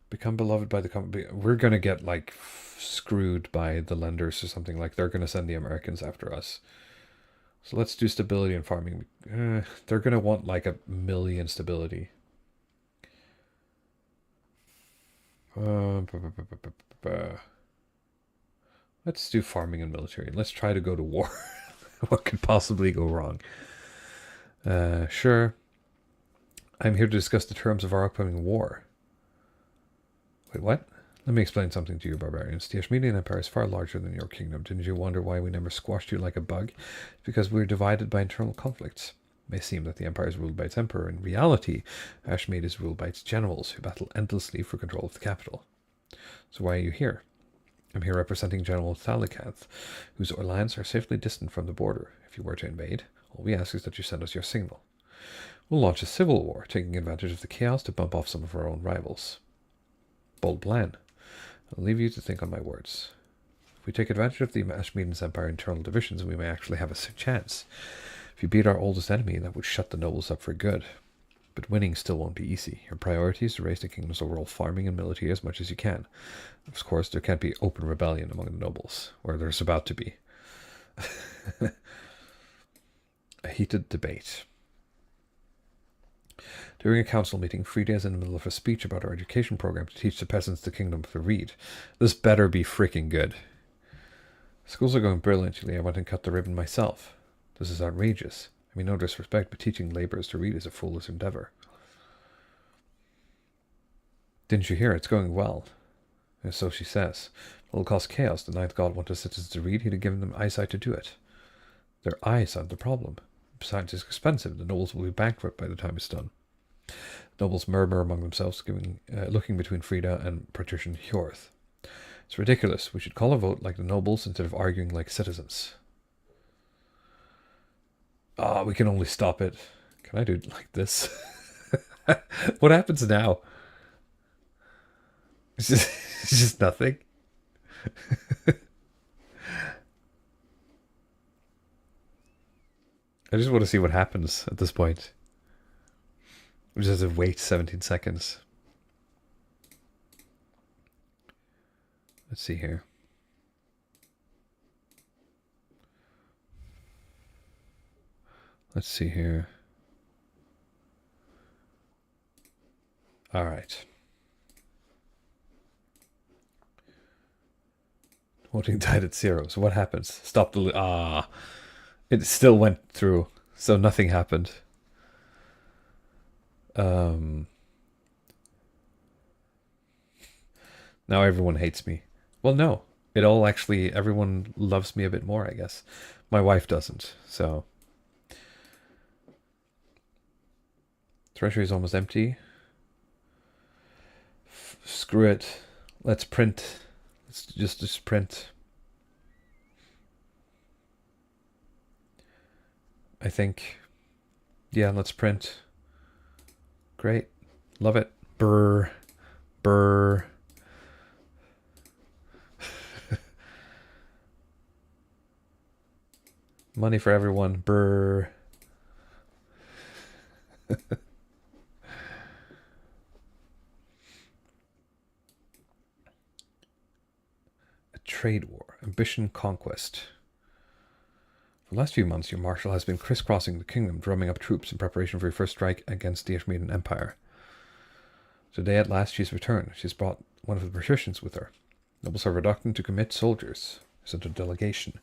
Become beloved by the company. We're going to get, like, screwed by the lenders or something. Like, they're going to send the Americans after us. So let's do stability and farming. They're going to want, like, 1 million stability. Let's do farming and military. Let's try to go to war. What could possibly go wrong? Sure. I'm here to discuss the terms of our upcoming war. Wait, what? Let me explain something to you, barbarians. The Ashmedean Empire is far larger than your kingdom. Didn't you wonder why we never squashed you like a bug? It's because we're divided by internal conflicts. It may seem that the empire is ruled by its emperor. In reality, Ashmede is ruled by its generals, who battle endlessly for control of the capital. So why are you here? I'm here representing General Thalicanth, whose lands are safely distant from the border. If you were to invade, all we ask is that you send us your signal. We'll launch a civil war, taking advantage of the chaos to bump off some of our own rivals. Bold plan. I'll leave you to think on my words. If we take advantage of the Ashmedan's Empire internal divisions, we may actually have a chance. If you beat our oldest enemy, that would shut the nobles up for good. But winning still won't be easy. Your priority is to raise the kingdom's overall farming and military as much as you can. Of course, there can't be open rebellion among the nobles, where there's about to be. A heated debate. During a council meeting, Frida is in the middle of a speech about our education program to teach the peasants the kingdom to read. This better be freaking good. Schools are going brilliantly. I went and cut the ribbon myself. This is outrageous. I mean, no disrespect, but teaching laborers to read is a foolish endeavor. Didn't you hear? It's going well. And so she says. It'll cause chaos. The ninth god wanted citizens to read. He'd have given them eyesight to do it. Their eyes aren't the problem. Besides, it's expensive. The nobles will be bankrupt by the time it's done. Nobles murmur among themselves, looking between Frida and Patrician Hjorth. It's ridiculous. We should call a vote like the nobles instead of arguing like citizens. Ah, we can only stop it. Can I do it like this? What happens now? It's just nothing. I just want to see what happens at this point. We just have to wait 17 seconds. Let's see here. Let's see here. All right. Voting died at 0. So what happens? Stop the... It still went through. So nothing happened. Now everyone hates me. Well, no. It all actually... Everyone loves me a bit more, I guess. My wife doesn't, so... Treasury is almost empty. Screw it. Let's print. Let's just print. I think. Yeah, let's print. Great. Love it. Brr. Brr. Money for everyone. Brr. Trade war, ambition, conquest. For the last few months, your marshal has been crisscrossing the kingdom, drumming up troops in preparation for your first strike against the Ashmedan Empire. Today, at last, she's returned. She's brought one of the Petricians with her. Nobles are reluctant to commit soldiers. Sent a delegation.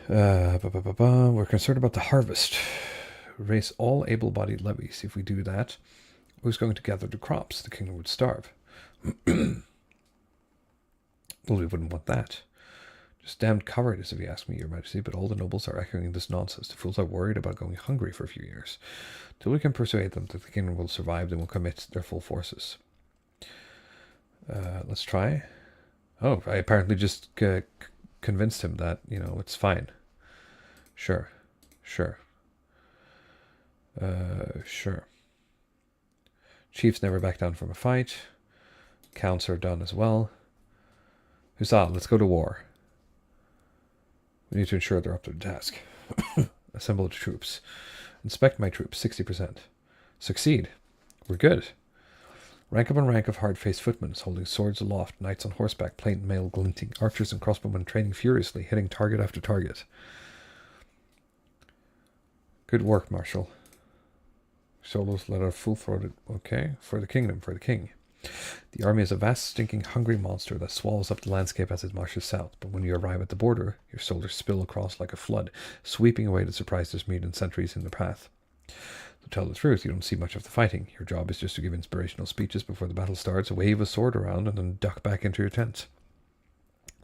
We're concerned about the harvest. Raise all able-bodied levies. If we do that, who's going to gather the crops? The kingdom would starve. Well, we wouldn't want that. Just damned cowardice, if you ask me, Your Majesty, but all the nobles are echoing this nonsense. The fools are worried about going hungry for a few years. Till we can persuade them that the kingdom will survive, they will commit their full forces. Let's try. Oh, I apparently just convinced him that, it's fine. Sure. Sure. Sure. Chiefs never back down from a fight. Counts are done as well. Huzzah, let's go to war. We need to ensure they're up to the task. Assemble the troops. Inspect my troops, 60%. Succeed. We're good. Rank upon rank of hard-faced footmen, holding swords aloft, knights on horseback, plain mail glinting, archers and crossbowmen training furiously, hitting target after target. Good work, Marshal. Solos let out full-throated... Okay, for the kingdom, for the king. The army is a vast, stinking, hungry monster that swallows up the landscape as it marches south, but when you arrive at the border, your soldiers spill across like a flood, sweeping away the surprises meet and sentries in the path. To tell the truth, you don't see much of the fighting. Your job is just to give inspirational speeches before the battle starts, wave a sword around, and then duck back into your tent.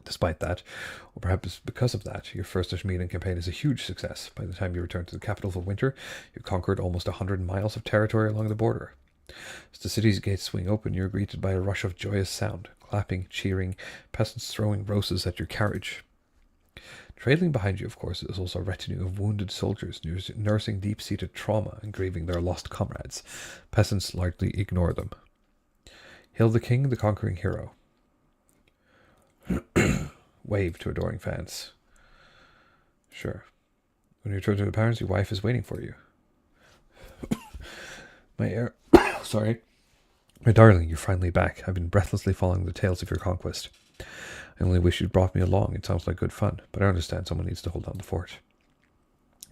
Despite that, or perhaps because of that, your first Ashmedan campaign is a huge success. By the time you return to the capital for winter, you've conquered almost 100 miles of territory along the border. As the city's gates swing open, you're greeted by a rush of joyous sound, clapping, cheering, peasants throwing roses at your carriage. Trailing behind you, of course, is also a retinue of wounded soldiers nursing deep-seated trauma and grieving their lost comrades. Peasants largely ignore them. Hail the king, the conquering hero. Wave to adoring fans. Sure. When you return to the parents, your wife is waiting for you. Sorry. My darling, you're finally back. I've been breathlessly following the tales of your conquest. I only wish you'd brought me along. It sounds like good fun, but I understand someone needs to hold down the fort.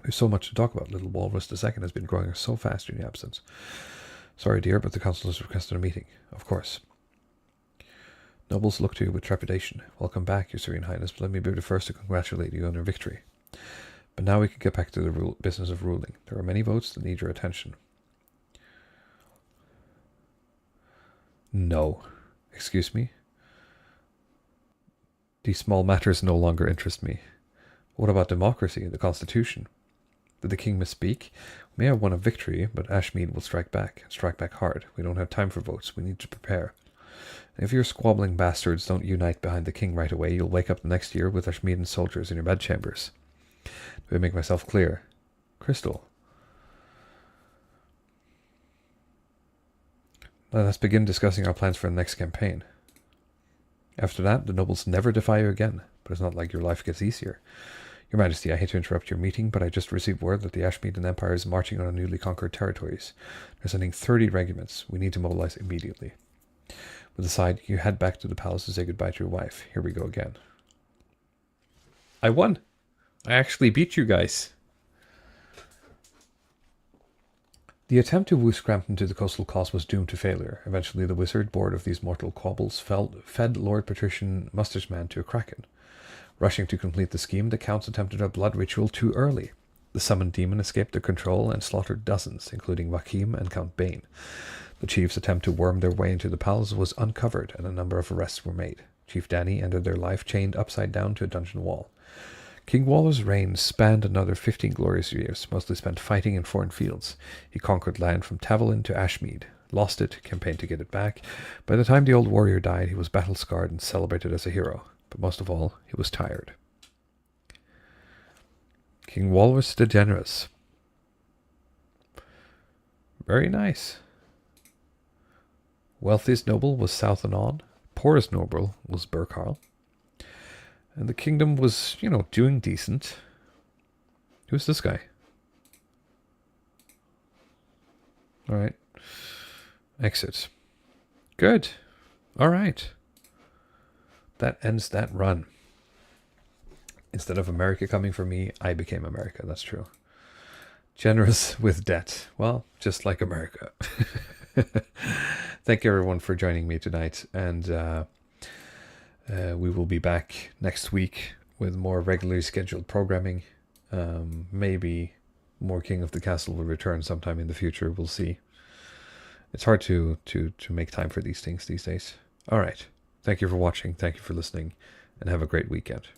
There's so much to talk about. Little Walrus II has been growing so fast in your absence. Sorry, dear, but the council has requested a meeting. Of course. Nobles look to you with trepidation. Welcome back, Your Serene Highness, but let me be the first to congratulate you on your victory. But now we can get back to the business of ruling. There are many votes that need your attention. No. Excuse me? These small matters no longer interest me. What about democracy and the Constitution? Did the king misspeak? We may have won a victory, but Ashmead will strike back, and strike back hard. We don't have time for votes. We need to prepare. And if your squabbling bastards don't unite behind the king right away, you'll wake up the next year with Ashmeadan soldiers in your bedchambers. Do I make myself clear? Crystal. Now let's begin discussing our plans for the next campaign. After that, the nobles never defy you again, but it's not like your life gets easier. Your Majesty, I hate to interrupt your meeting, but I just received word that the Ashmeadan Empire is marching on our newly conquered territories. They're sending 30 regiments. We need to mobilize immediately. With a sigh, you head back to the palace to say goodbye to your wife. Here we go again. I won! I actually beat you guys. The attempt to woo Scrampton to the coastal cause was doomed to failure. Eventually, the wizard, bored of these mortal quabbles, fed Lord Patrician Man to a kraken. Rushing to complete the scheme, the counts attempted a blood ritual too early. The summoned demon escaped their control and slaughtered dozens, including Joachim and Count Bane. The chief's attempt to worm their way into the palace was uncovered, and a number of arrests were made. Chief Danny ended their life chained upside down to a dungeon wall. King Waller's reign spanned another 15 glorious years, mostly spent fighting in foreign fields. He conquered land from Tavolin to Ashmead, lost it, campaigned to get it back. By the time the old warrior died, he was battle-scarred and celebrated as a hero. But most of all, he was tired. King Walrus the Generous. Very nice. Wealthiest noble was South Anon. Poorest noble was Burkarl. And the kingdom was, doing decent. Who's this guy? Alright. Exit. Good. Alright. That ends that run. Instead of America coming for me, I became America. That's true. Generous with debt. Well, just like America. Thank you everyone for joining me tonight. And We will be back next week with more regularly scheduled programming. Maybe more King of the Castle will return sometime in the future. We'll see. It's hard to make time for these things these days. All right. Thank you for watching. Thank you for listening. And have a great weekend.